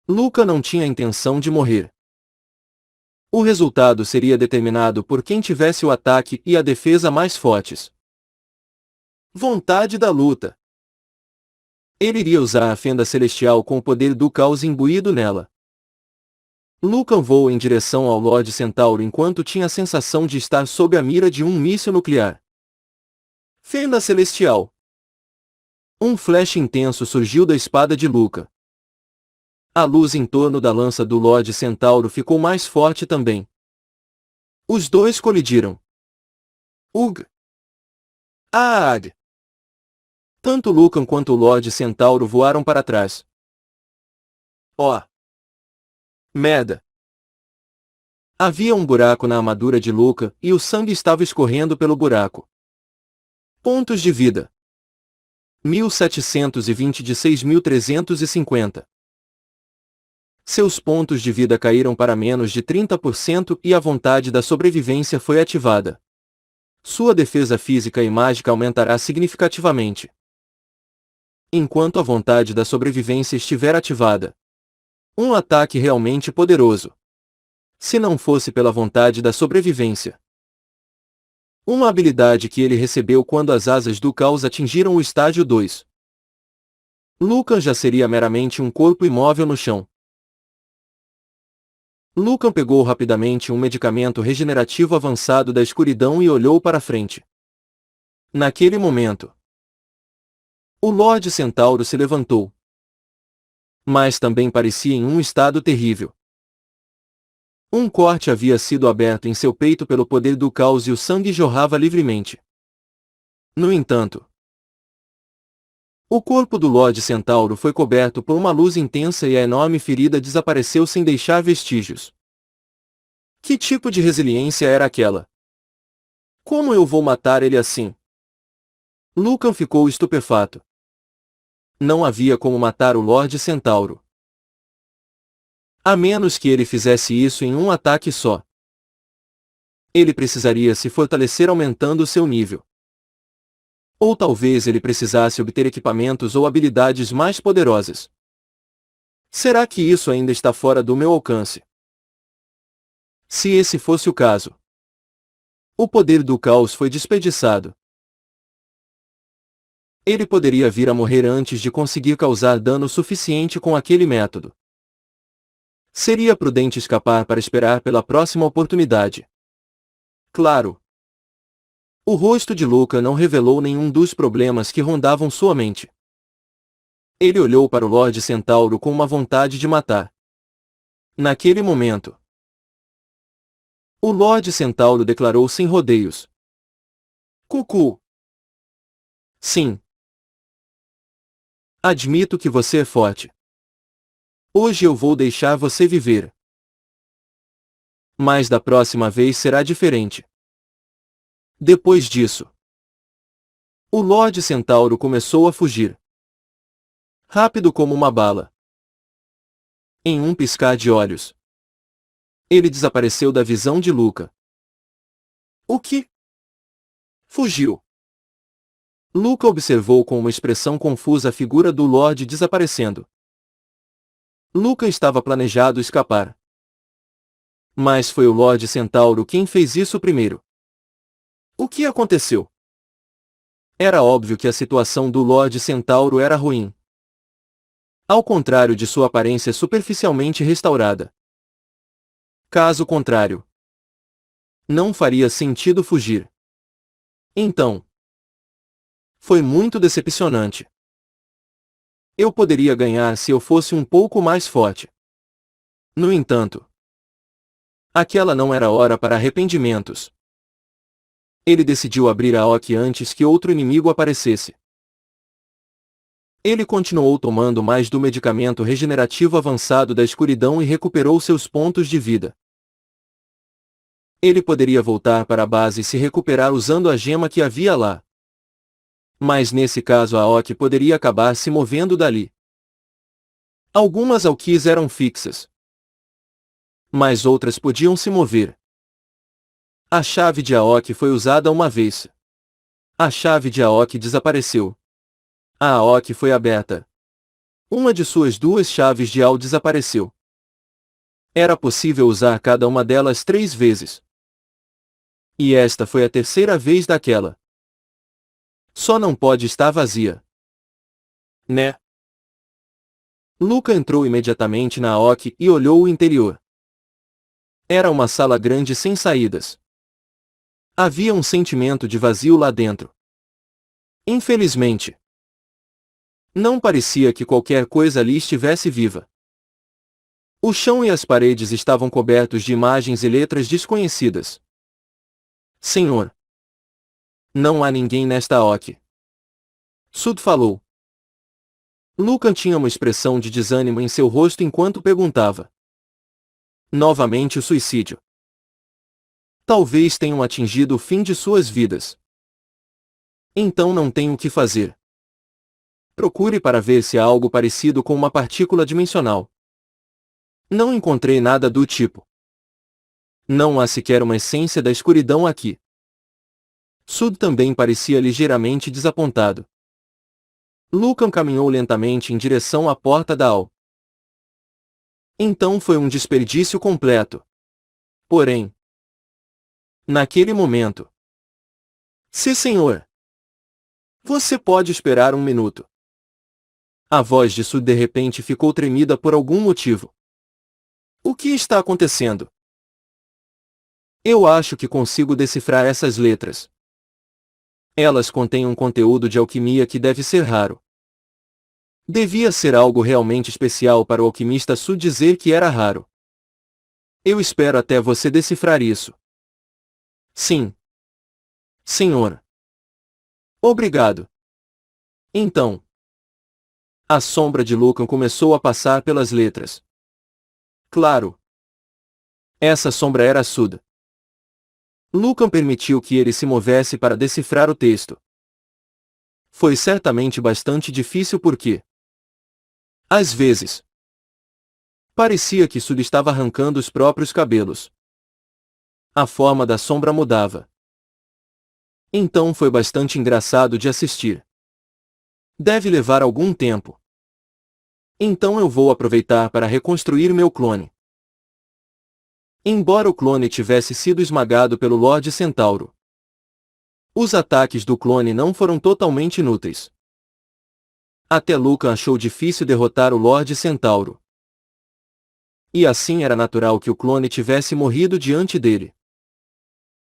Luca não tinha intenção de morrer. O resultado seria determinado por quem tivesse o ataque e a defesa mais fortes. Vontade da luta. Ele iria usar a fenda celestial com o poder do caos imbuído nela. Lucan voou em direção ao Lorde Centauro enquanto tinha a sensação de estar sob a mira de um míssil nuclear. Fenda celestial. Um flash intenso surgiu da espada de Luca. A luz em torno da lança do Lorde Centauro ficou mais forte também. Os dois colidiram. Ugh! Ag! Tanto Lucan quanto o Lorde Centauro voaram para trás. Oh! Merda! Havia um buraco na armadura de Luca e o sangue estava escorrendo pelo buraco. Pontos de vida. 1720 de 6.350. Seus pontos de vida caíram para menos de 30% e a vontade da sobrevivência foi ativada. Sua defesa física e mágica aumentará significativamente. Enquanto a vontade da sobrevivência estiver ativada. Um ataque realmente poderoso. Se não fosse pela vontade da sobrevivência. Uma habilidade que ele recebeu quando as asas do caos atingiram o estágio 2. Lucan já seria meramente um corpo imóvel no chão. Lucan pegou rapidamente um medicamento regenerativo avançado da escuridão e olhou para frente. Naquele momento, o Lorde Centauro se levantou. Mas também parecia em um estado terrível. Um corte havia sido aberto em seu peito pelo poder do caos e o sangue jorrava livremente. No entanto, o corpo do Lorde Centauro foi coberto por uma luz intensa e a enorme ferida desapareceu sem deixar vestígios. Que tipo de resiliência era aquela? Como eu vou matar ele assim? Lucan ficou estupefato. Não havia como matar o Lorde Centauro. A menos que ele fizesse isso em um ataque só. Ele precisaria se fortalecer aumentando seu nível. Ou talvez ele precisasse obter equipamentos ou habilidades mais poderosas. Será que isso ainda está fora do meu alcance? Se esse fosse o caso, o poder do caos foi desperdiçado. Ele poderia vir a morrer antes de conseguir causar dano suficiente com aquele método. Seria prudente escapar para esperar pela próxima oportunidade. Claro. O rosto de Luca não revelou nenhum dos problemas que rondavam sua mente. Ele olhou para o Lorde Centauro com uma vontade de matar. Naquele momento, o Lorde Centauro declarou sem rodeios. Cucu. Sim. Admito que você é forte. Hoje eu vou deixar você viver. Mas da próxima vez será diferente. Depois disso, o Lorde Centauro começou a fugir. Rápido como uma bala. Em um piscar de olhos, ele desapareceu da visão de Luca. O que? Fugiu. Luca observou com uma expressão confusa a figura do Lorde desaparecendo. Luca estava planejado escapar. Mas foi o Lorde Centauro quem fez isso primeiro. O que aconteceu? Era óbvio que a situação do Lorde Centauro era ruim. Ao contrário de sua aparência superficialmente restaurada. Caso contrário, não faria sentido fugir. Então, foi muito decepcionante. Eu poderia ganhar se eu fosse um pouco mais forte. No entanto, aquela não era hora para arrependimentos. Ele decidiu abrir a Oki antes que outro inimigo aparecesse. Ele continuou tomando mais do medicamento regenerativo avançado da escuridão e recuperou seus pontos de vida. Ele poderia voltar para a base e se recuperar usando a gema que havia lá. Mas nesse caso a Oki poderia acabar se movendo dali. Algumas alquis eram fixas, mas outras podiam se mover. A chave de Aoki foi usada uma vez. A chave de Aoki desapareceu. A Aoki foi aberta. Uma de suas duas chaves de Ao desapareceu. Era possível usar cada uma delas 3 vezes. E esta foi a terceira vez daquela. Só não pode estar vazia. Né? Luca entrou imediatamente na Aoki e olhou o interior. Era uma sala grande sem saídas. Havia um sentimento de vazio lá dentro. Infelizmente, não parecia que qualquer coisa ali estivesse viva. O chão e as paredes estavam cobertos de imagens e letras desconhecidas. Senhor, não há ninguém nesta Aoki. Sud falou. Lucan tinha uma expressão de desânimo em seu rosto enquanto perguntava. Novamente o suicídio. Talvez tenham atingido o fim de suas vidas. Então não tem o que fazer. Procure para ver se há algo parecido com uma partícula dimensional. Não encontrei nada do tipo. Não há sequer uma essência da escuridão aqui. Sud também parecia ligeiramente desapontado. Lucan caminhou lentamente em direção à porta da Ao. Então foi um desperdício completo. Porém, naquele momento... Sim, senhor. Você pode esperar um minuto. A voz de Sud de repente ficou tremida por algum motivo. O que está acontecendo? Eu acho que consigo decifrar essas letras. Elas contêm um conteúdo de alquimia que deve ser raro. Devia ser algo realmente especial para o alquimista Sud dizer que era raro. Eu espero até você decifrar isso. Sim. Senhor. Obrigado. Então. A sombra de Lucan começou a passar pelas letras. Claro. Essa sombra era Sud. Lucan permitiu que ele se movesse para decifrar o texto. Foi certamente bastante difícil porque, às vezes, parecia que Sud estava arrancando os próprios cabelos. A forma da sombra mudava. Então foi bastante engraçado de assistir. Deve levar algum tempo. Então eu vou aproveitar para reconstruir meu clone. Embora o clone tivesse sido esmagado pelo Lorde Centauro, os ataques do clone não foram totalmente inúteis. Até Lucan achou difícil derrotar o Lorde Centauro. E assim era natural que o clone tivesse morrido diante dele.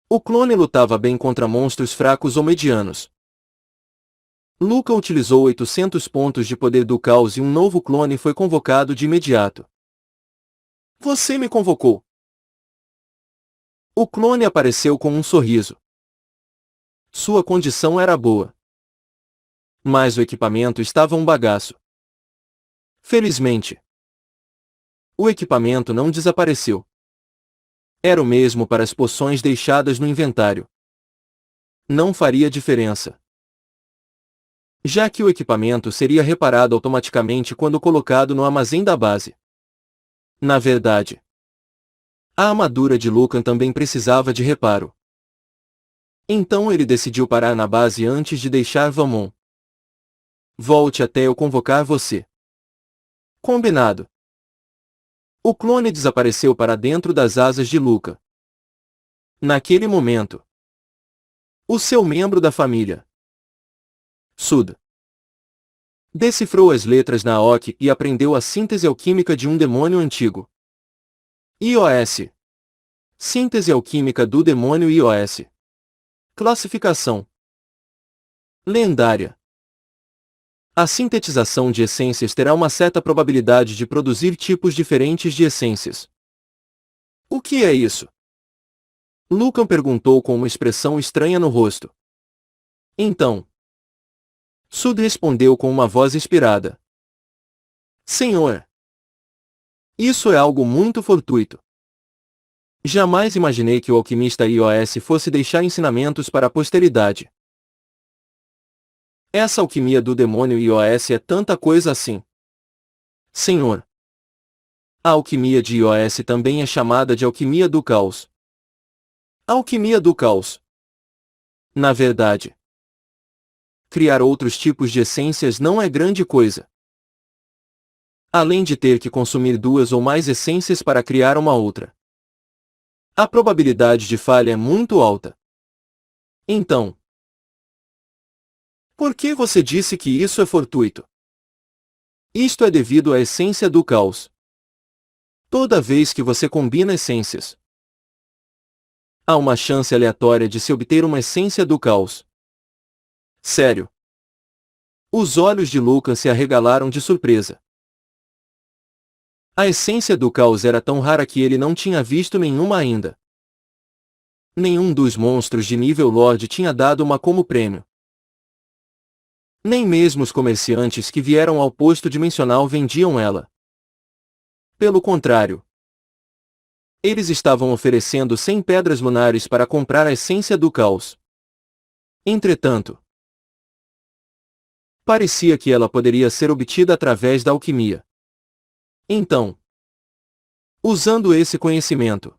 O clone lutava bem contra monstros fracos ou medianos. Lucan utilizou 800 pontos de poder do caos e um novo clone foi convocado de imediato. Você me convocou. O clone apareceu com um sorriso. Sua condição era boa. Mas o equipamento estava um bagaço. Felizmente, o equipamento não desapareceu. Era o mesmo para as poções deixadas no inventário. Não faria diferença, já que o equipamento seria reparado automaticamente quando colocado no armazém da base. Na verdade, a armadura de Lucan também precisava de reparo. Então ele decidiu parar na base antes de deixar Valmont. Volte até eu convocar você. Combinado. O clone desapareceu para dentro das asas de Lucan. Naquele momento, o seu membro da família, Sud, decifrou as letras na Aoki e aprendeu a síntese alquímica de um demônio antigo. IOS. Síntese alquímica do demônio IOS. Classificação lendária. A sintetização de essências terá uma certa probabilidade de produzir tipos diferentes de essências. O que é isso? Lucan perguntou com uma expressão estranha no rosto. Então, Sud respondeu com uma voz inspirada. Senhor, isso é algo muito fortuito. Jamais imaginei que o alquimista IOS fosse deixar ensinamentos para a posteridade. Essa alquimia do demônio IOS é tanta coisa assim. Senhor. A alquimia de iOS também é chamada de alquimia do caos. Alquimia do caos. Na verdade, criar outros tipos de essências não é grande coisa. Além de ter que consumir duas ou mais essências para criar uma outra, a probabilidade de falha é muito alta. Então, por que você disse que isso é fortuito? Isto é devido à essência do caos. Toda vez que você combina essências, há uma chance aleatória de se obter uma essência do caos. Sério. Os olhos de Lucas se arregalaram de surpresa. A essência do caos era tão rara que ele não tinha visto nenhuma ainda. Nenhum dos monstros de nível Lorde tinha dado uma como prêmio. Nem mesmo os comerciantes que vieram ao posto dimensional vendiam ela. Pelo contrário, eles estavam oferecendo 100 pedras lunares para comprar a essência do caos. Entretanto, parecia que ela poderia ser obtida através da alquimia. Então, usando esse conhecimento,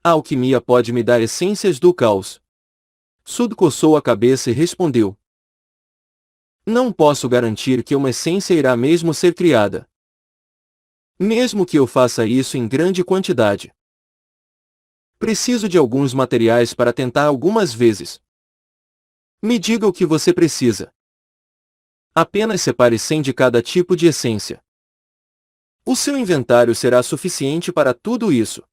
a alquimia pode me dar essências do caos. Sud coçou a cabeça e respondeu: não posso garantir que uma essência irá mesmo ser criada. Mesmo que eu faça isso em grande quantidade. Preciso de alguns materiais para tentar algumas vezes. Me diga o que você precisa. Apenas separe 100 de cada tipo de essência. O seu inventário será suficiente para tudo isso.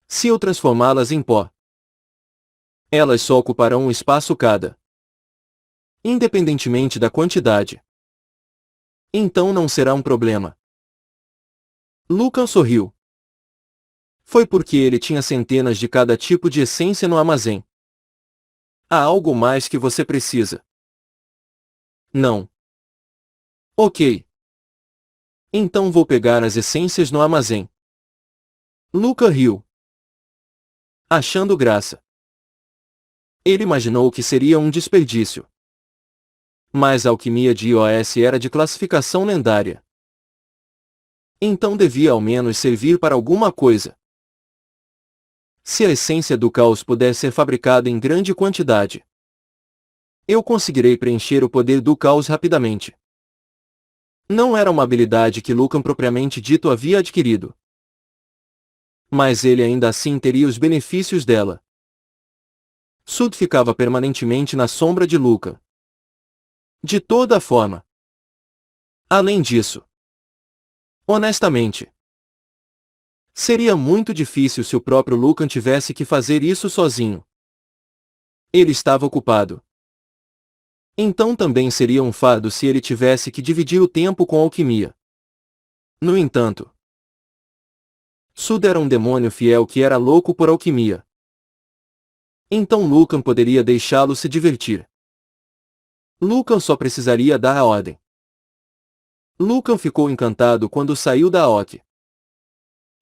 Se eu transformá-las em pó, elas só ocuparão um espaço cada. Independentemente da quantidade. Então não será um problema. Lucan sorriu. Foi porque ele tinha centenas de cada tipo de essência no armazém. Há algo mais que você precisa? Não. Ok. Então vou pegar as essências no armazém. Luca riu, achando graça. Ele imaginou que seria um desperdício. Mas a alquimia de iOS era de classificação lendária. Então devia ao menos servir para alguma coisa. Se a essência do caos puder ser fabricada em grande quantidade, eu conseguirei preencher o poder do caos rapidamente. Não era uma habilidade que Lucan propriamente dito havia adquirido. Mas ele ainda assim teria os benefícios dela. Sud ficava permanentemente na sombra de Lucan. De toda forma. Além disso, honestamente, seria muito difícil se o próprio Lucan tivesse que fazer isso sozinho. Ele estava ocupado. Então também seria um fardo se ele tivesse que dividir o tempo com a alquimia. No entanto, Sud era um demônio fiel que era louco por alquimia. Então Lucan poderia deixá-lo se divertir. Lucan só precisaria dar a ordem. Lucan ficou encantado quando saiu da AOC.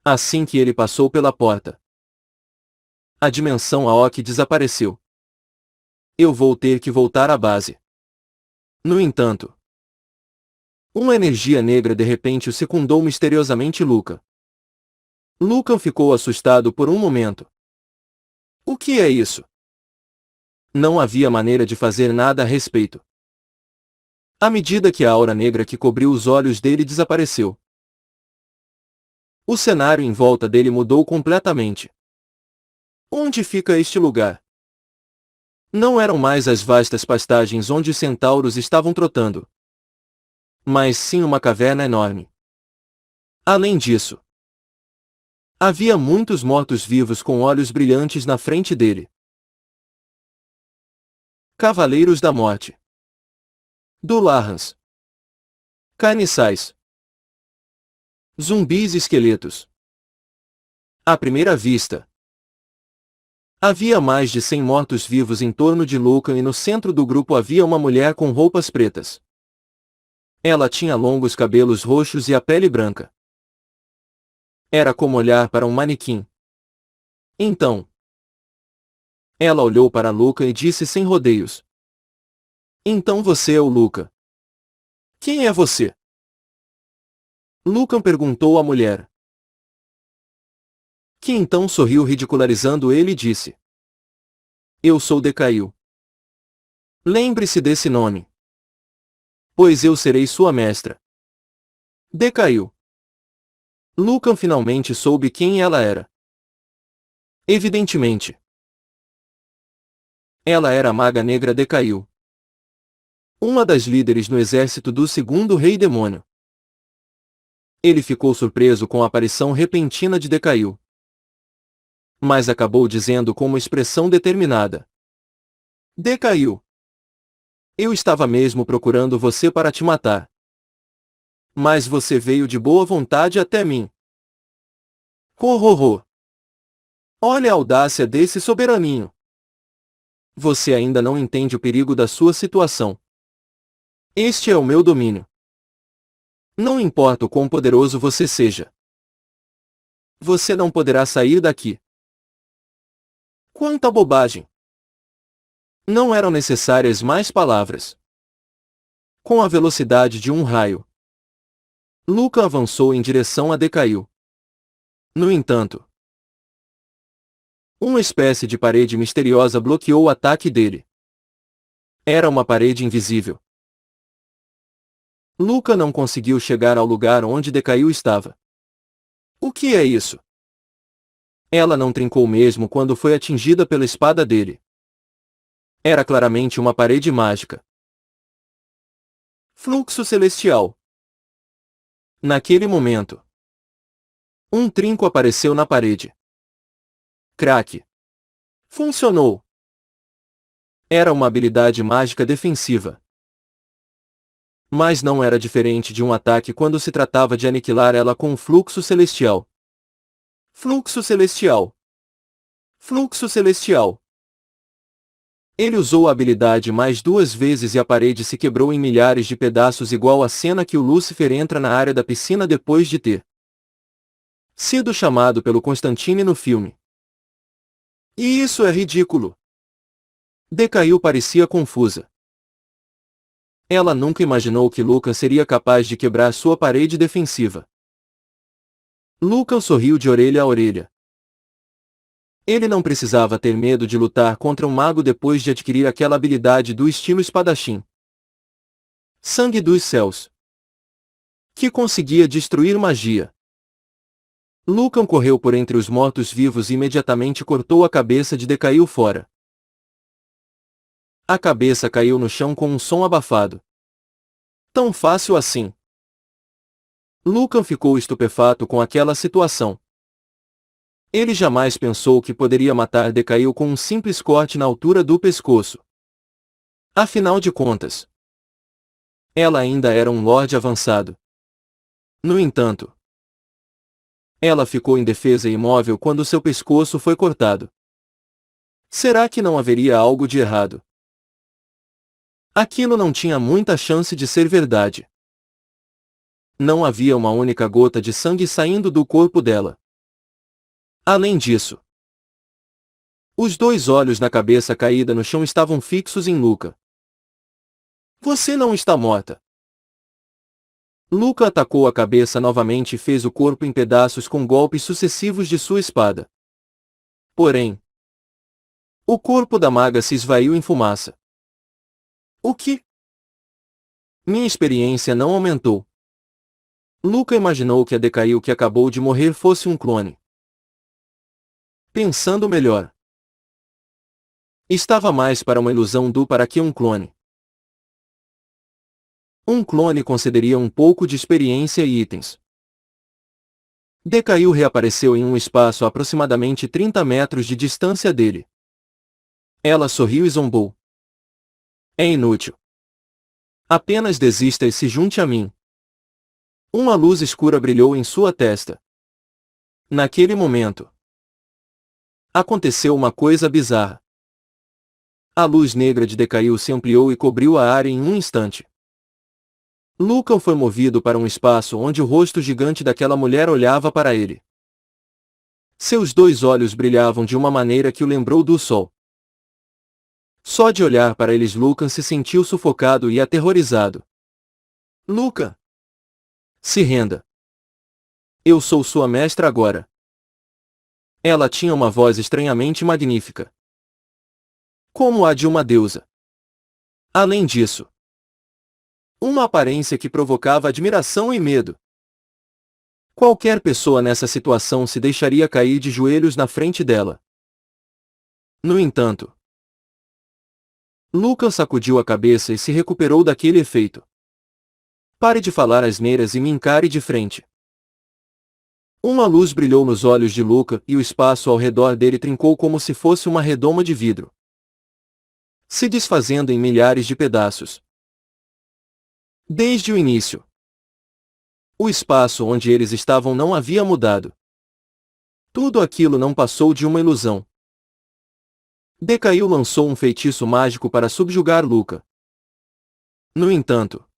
Assim que ele passou pela porta, a dimensão AOC desapareceu. Eu vou ter que voltar à base. No entanto, uma energia negra de repente o secundou misteriosamente Lucan. Lucan ficou assustado por um momento. O que é isso? Não havia maneira de fazer nada a respeito. À medida que a aura negra que cobriu os olhos dele desapareceu, o cenário em volta dele mudou completamente. Onde fica este lugar? Não eram mais as vastas pastagens onde os centauros estavam trotando, mas sim uma caverna enorme. Além disso, havia muitos mortos-vivos com olhos brilhantes na frente dele. Cavaleiros da Morte. Dullahans. Carniçais. Zumbis e esqueletos. À primeira vista, havia mais de 100 mortos-vivos em torno de Lucan e no centro do grupo havia uma mulher com roupas pretas. Ela tinha longos cabelos roxos e a pele branca. Era como olhar para um manequim. Então, ela olhou para Lucan e disse sem rodeios: então você é o Lucan. Quem é você? Lucan perguntou à mulher, que então sorriu ridicularizando ele e disse: Eu sou Decail. Lembre-se desse nome, pois eu serei sua mestra. Decail. Lucan finalmente soube quem ela era. Evidentemente, ela era a Maga Negra Decail, uma das líderes no exército do segundo rei demônio. Ele ficou surpreso com a aparição repentina de Decail, mas acabou dizendo com uma expressão determinada: Decail, eu estava mesmo procurando você para te matar. Mas você veio de boa vontade até mim. Ho! Olha a audácia desse soberaninho. Você ainda não entende o perigo da sua situação. Este é o meu domínio. Não importa o quão poderoso você seja. Você não poderá sair daqui. Quanta bobagem! Não eram necessárias mais palavras. Com a velocidade de um raio, Lucan avançou em direção a Decail. No entanto, uma espécie de parede misteriosa bloqueou o ataque dele. Era uma parede invisível. Lucan não conseguiu chegar ao lugar onde Decail estava. O que é isso? Ela não trincou mesmo quando foi atingida pela espada dele. Era claramente uma parede mágica. Fluxo celestial. Naquele momento, um trinco apareceu na parede. Crack. Funcionou. Era uma habilidade mágica defensiva. Mas não era diferente de um ataque quando se tratava de aniquilar ela com um fluxo celestial. Fluxo celestial. Fluxo celestial. Ele usou a habilidade mais 2 vezes e a parede se quebrou em milhares de pedaços, igual à cena que o Lúcifer entra na área da piscina depois de ter sido chamado pelo Constantine no filme. E isso é ridículo. Decail parecia confusa. Ela nunca imaginou que Lucan seria capaz de quebrar sua parede defensiva. Lucan sorriu de orelha a orelha. Ele não precisava ter medo de lutar contra um mago depois de adquirir aquela habilidade do estilo espadachim. Sangue dos céus. Que conseguia destruir magia. Lucan correu por entre os mortos-vivos e imediatamente cortou a cabeça de Decail fora. A cabeça caiu no chão com um som abafado. Tão fácil assim. Lucan ficou estupefato com aquela situação. Ele jamais pensou que poderia matar Decail com um simples corte na altura do pescoço. Afinal de contas, ela ainda era um lorde avançado. No entanto, ela ficou indefesa e imóvel quando seu pescoço foi cortado. Será que não haveria algo de errado? Aquilo não tinha muita chance de ser verdade. Não havia uma única gota de sangue saindo do corpo dela. Além disso, os 2 olhos na cabeça caída no chão estavam fixos em Luca. Você não está morta. Luca atacou a cabeça novamente e fez o corpo em pedaços com golpes sucessivos de sua espada. Porém, o corpo da maga se esvaiu em fumaça. O que? Minha experiência não aumentou. Luca imaginou que a Decail que acabou de morrer fosse um clone. Pensando melhor, estava mais para uma ilusão do para que um clone. Um clone concederia um pouco de experiência e itens. Decail reapareceu em um espaço a aproximadamente 30 metros de distância dele. Ela sorriu e zombou. É inútil. Apenas desista e se junte a mim. Uma luz escura brilhou em sua testa. Naquele momento, aconteceu uma coisa bizarra. A luz negra de Decail se ampliou e cobriu a área em um instante. Lucan foi movido para um espaço onde o rosto gigante daquela mulher olhava para ele. Seus 2 olhos brilhavam de uma maneira que o lembrou do sol. Só de olhar para eles Lucan se sentiu sufocado e aterrorizado. Lucan! Se renda! Eu sou sua mestra agora. Ela tinha uma voz estranhamente magnífica, como a de uma deusa. Além disso, uma aparência que provocava admiração e medo. Qualquer pessoa nessa situação se deixaria cair de joelhos na frente dela. No entanto, Lucas sacudiu a cabeça e se recuperou daquele efeito. Pare de falar asneiras e me encare de frente. Uma luz brilhou nos olhos de Luca e o espaço ao redor dele trincou como se fosse uma redoma de vidro, se desfazendo em milhares de pedaços. Desde o início, o espaço onde eles estavam não havia mudado. Tudo aquilo não passou de uma ilusão. Decaiu lançou um feitiço mágico para subjugar Luca. No entanto,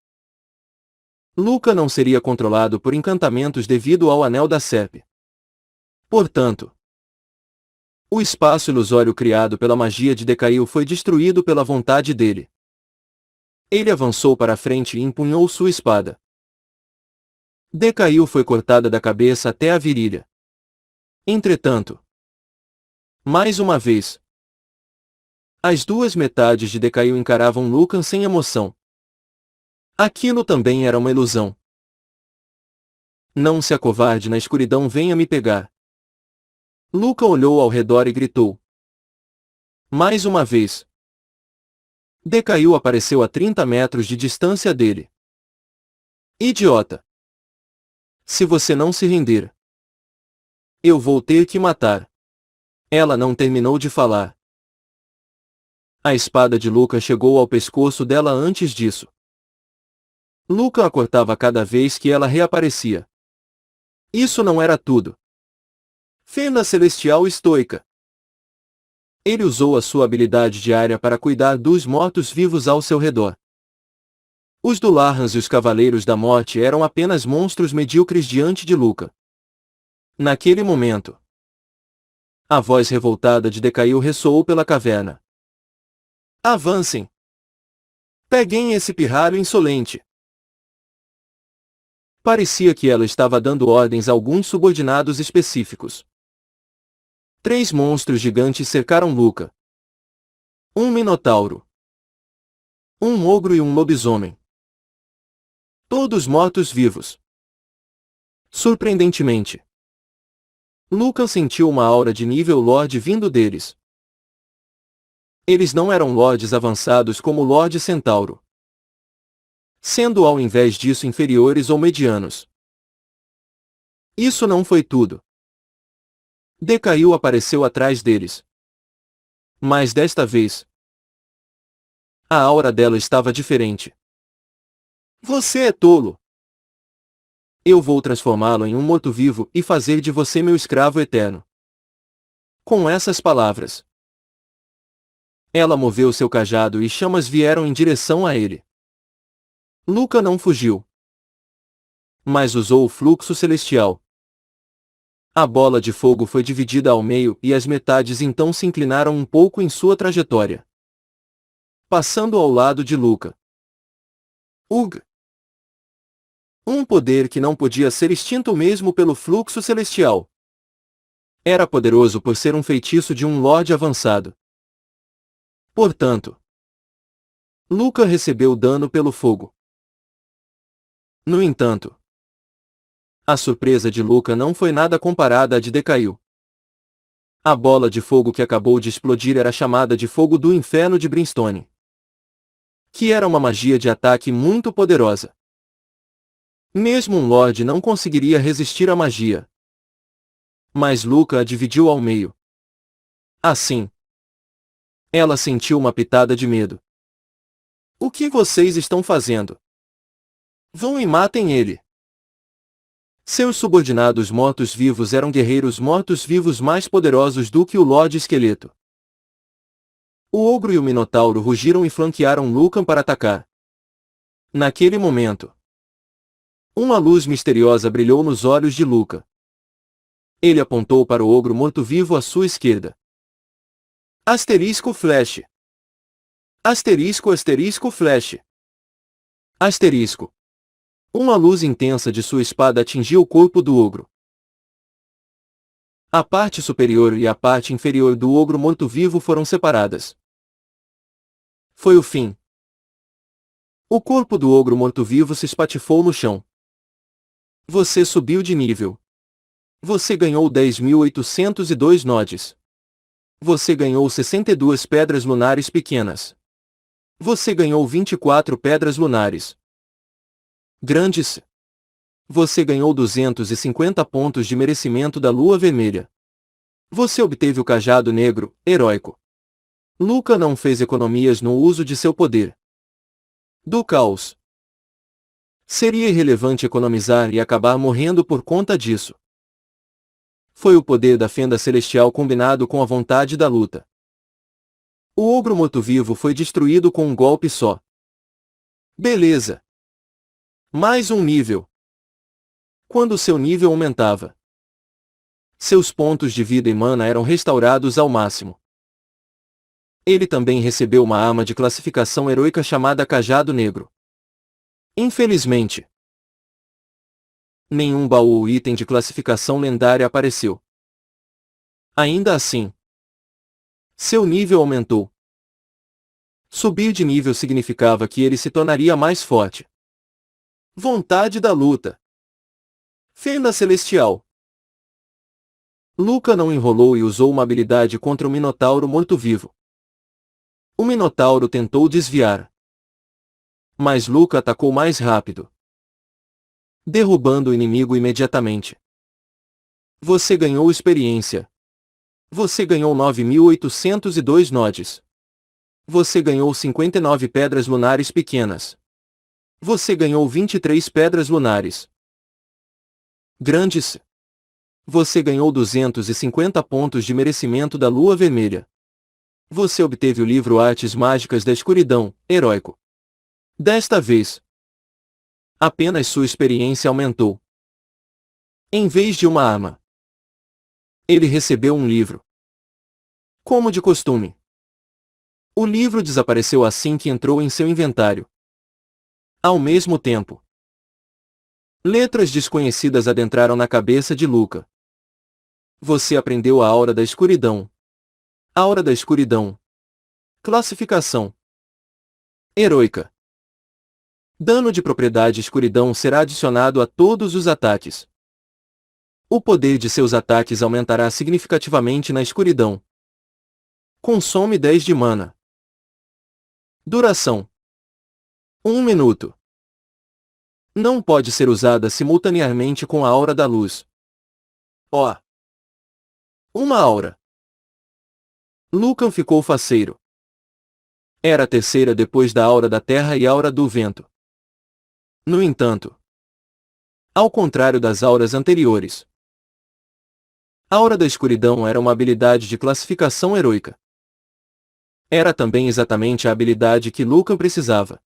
Luca não seria controlado por encantamentos devido ao Anel da Serpe. Portanto, o espaço ilusório criado pela magia de Decail foi destruído pela vontade dele. Ele avançou para a frente e empunhou sua espada. Decail foi cortada da cabeça até a virilha. Entretanto, mais uma vez, as duas metades de Decail encaravam Lucan sem emoção. Aquilo também era uma ilusão. Não se acovarde na escuridão, venha me pegar. Luca olhou ao redor e gritou. Mais uma vez. Decail apareceu a 30 metros de distância dele. Idiota! Se você não se render, eu vou ter que matar. Ela não terminou de falar. A espada de Luca chegou ao pescoço dela antes disso. Luca a cortava cada vez que ela reaparecia. Isso não era tudo. Fenda celestial estoica. Ele usou a sua habilidade diária para cuidar dos mortos-vivos ao seu redor. Os Dularrans e os Cavaleiros da Morte eram apenas monstros medíocres diante de Luca. Naquele momento, a voz revoltada de Decail ressoou pela caverna. Avancem! Peguem esse pirralho insolente! Parecia que ela estava dando ordens a alguns subordinados específicos. 3 monstros gigantes cercaram Luca. Um minotauro, um ogro e um lobisomem. Todos mortos-vivos. Surpreendentemente, Luca sentiu uma aura de nível Lorde vindo deles. Eles não eram lordes avançados como o Lorde Centauro, sendo ao invés disso inferiores ou medianos. Isso não foi tudo. Decail apareceu atrás deles. Mas desta vez, a aura dela estava diferente. Você é tolo! Eu vou transformá-lo em um morto-vivo e fazer de você meu escravo eterno. Com essas palavras, ela moveu seu cajado e chamas vieram em direção a ele. Luca não fugiu, mas usou o fluxo celestial. A bola de fogo foi dividida ao meio e as metades então se inclinaram um pouco em sua trajetória, passando ao lado de Luca. Ugh! Um poder que não podia ser extinto mesmo pelo fluxo celestial. Era poderoso por ser um feitiço de um Lorde avançado. Portanto, Luca recebeu dano pelo fogo. No entanto, a surpresa de Luca não foi nada comparada à de Decail. A bola de fogo que acabou de explodir era chamada de Fogo do Inferno de Brimstone, que era uma magia de ataque muito poderosa. Mesmo um Lorde não conseguiria resistir à magia. Mas Luca a dividiu ao meio. Assim, ela sentiu uma pitada de medo. O que vocês estão fazendo? Vão e matem ele. Seus subordinados mortos-vivos eram guerreiros mortos-vivos mais poderosos do que o Lorde Esqueleto. O ogro e o minotauro rugiram e flanquearam Lucan para atacar. Naquele momento, uma luz misteriosa brilhou nos olhos de Luca. Ele apontou para o ogro morto-vivo à sua esquerda. Asterisco flash. Asterisco asterisco flash. Asterisco. Uma luz intensa de sua espada atingiu o corpo do ogro. A parte superior e a parte inferior do ogro morto-vivo foram separadas. Foi o fim. O corpo do ogro morto-vivo se espatifou no chão. Você subiu de nível. Você ganhou 10.802 nodes. Você ganhou 62 pedras lunares pequenas. Você ganhou 24 pedras lunares grandes. Você ganhou 250 pontos de merecimento da lua vermelha. Você obteve o cajado negro, heróico. Luca não fez economias no uso de seu poder do caos. Seria irrelevante economizar e acabar morrendo por conta disso. Foi o poder da fenda celestial combinado com a vontade da luta. O ogro morto-vivo foi destruído com um golpe só. Beleza. Mais um nível. Quando seu nível aumentava, seus pontos de vida e mana eram restaurados ao máximo. Ele também recebeu uma arma de classificação heroica chamada Cajado Negro. Infelizmente, nenhum baú ou item de classificação lendária apareceu. Ainda assim, seu nível aumentou. Subir de nível significava que ele se tornaria mais forte. Vontade da luta. Fenda celestial. Luca não enrolou e usou uma habilidade contra o Minotauro morto-vivo. O Minotauro tentou desviar, mas Luca atacou mais rápido, derrubando o inimigo imediatamente. Você ganhou experiência. Você ganhou 9.802 nodes. Você ganhou 59 pedras lunares pequenas. Você ganhou 23 pedras lunares grandes. Você ganhou 250 pontos de merecimento da lua vermelha. Você obteve o livro Artes Mágicas da Escuridão, heróico. Desta vez, apenas sua experiência aumentou. Em vez de uma arma, ele recebeu um livro. Como de costume, o livro desapareceu assim que entrou em seu inventário. Ao mesmo tempo, letras desconhecidas adentraram na cabeça de Luca. Você aprendeu a Aura da Escuridão. Aura da Escuridão. Classificação heróica. Dano de propriedade escuridão será adicionado a todos os ataques. O poder de seus ataques aumentará significativamente na escuridão. Consome 10 de mana. Duração: 1 minuto. Não pode ser usada simultaneamente com a Aura da Luz. Ó. Uma aura. Lucan ficou faceiro. Era a terceira depois da Aura da Terra e Aura do Vento. No entanto, ao contrário das auras anteriores, a Aura da Escuridão era uma habilidade de classificação heroica. Era também exatamente a habilidade que Lucan precisava.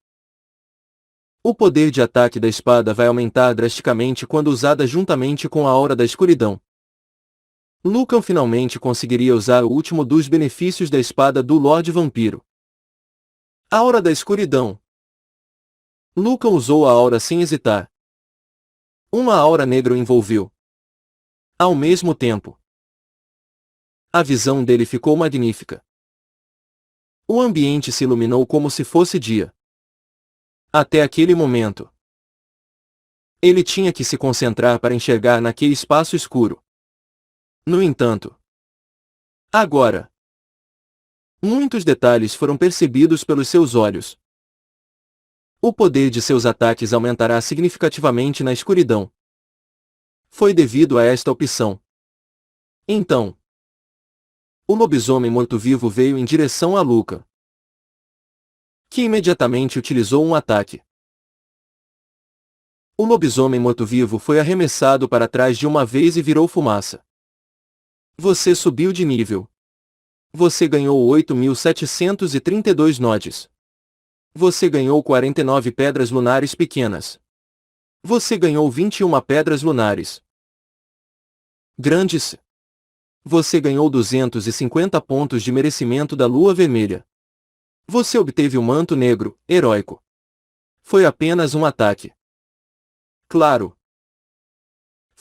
O poder de ataque da espada vai aumentar drasticamente quando usada juntamente com a Aura da Escuridão. Lucan finalmente conseguiria usar o último dos benefícios da espada do Lorde Vampiro. Aura da Escuridão. Lucan usou a aura sem hesitar. Uma aura negra o envolveu. Ao mesmo tempo, a visão dele ficou magnífica. O ambiente se iluminou como se fosse dia. Até aquele momento, ele tinha que se concentrar para enxergar naquele espaço escuro. No entanto, agora, muitos detalhes foram percebidos pelos seus olhos. O poder de seus ataques aumentará significativamente na escuridão. Foi devido a esta opção. Então, o lobisomem morto-vivo veio em direção a Luca, que imediatamente utilizou um ataque. O lobisomem morto-vivo foi arremessado para trás de uma vez e virou fumaça. Você subiu de nível. Você ganhou 8.732 nodes. Você ganhou 49 pedras lunares pequenas. Você ganhou 21 pedras lunares grandes. Você ganhou 250 pontos de merecimento da lua vermelha. Você obteve o manto negro, heróico. Foi apenas um ataque. Claro.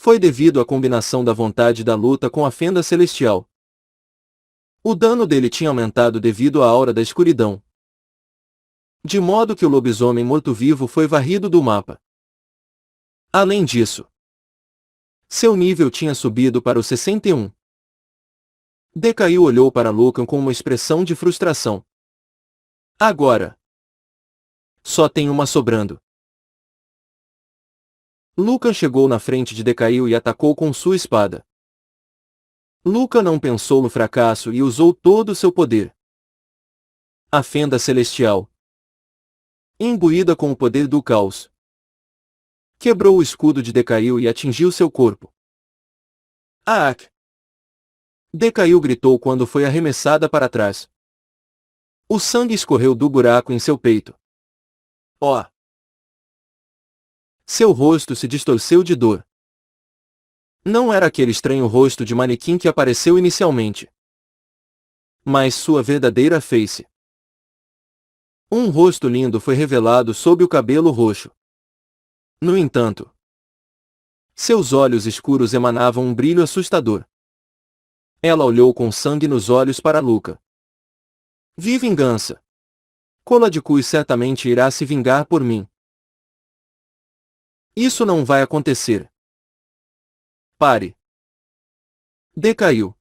Foi devido à combinação da vontade da luta com a fenda celestial. O dano dele tinha aumentado devido à aura da escuridão. De modo que o lobisomem morto-vivo foi varrido do mapa. Além disso, seu nível tinha subido para o 61. Decaiu olhou para Lucan com uma expressão de frustração. Agora, só tem uma sobrando. Lucan chegou na frente de Decaiu e atacou com sua espada. Lucan não pensou no fracasso e usou todo o seu poder. A fenda celestial, imbuída com o poder do caos, quebrou o escudo de Decaiu e atingiu seu corpo. Aak! Decaiu gritou quando foi arremessada para trás. O sangue escorreu do buraco em seu peito. Oh! Seu rosto se distorceu de dor. Não era aquele estranho rosto de manequim que apareceu inicialmente, mas sua verdadeira face. Um rosto lindo foi revelado sob o cabelo roxo. No entanto, seus olhos escuros emanavam um brilho assustador. Ela olhou com sangue nos olhos para Luca. Vi vingança. Cola de Cus certamente irá se vingar por mim. Isso não vai acontecer. Pare. Decaiu.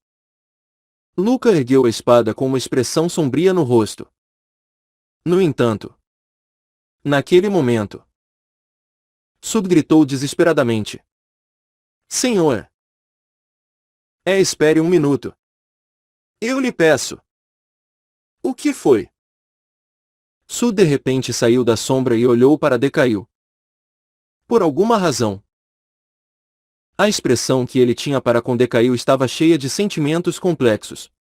Luca ergueu a espada com uma expressão sombria no rosto. No entanto, naquele momento, Sud gritou desesperadamente. Senhor! Espere um minuto. Eu lhe peço. O que foi? Sud de repente saiu da sombra e olhou para Decaiu. Por alguma razão, a expressão que ele tinha para com Decaiu estava cheia de sentimentos complexos.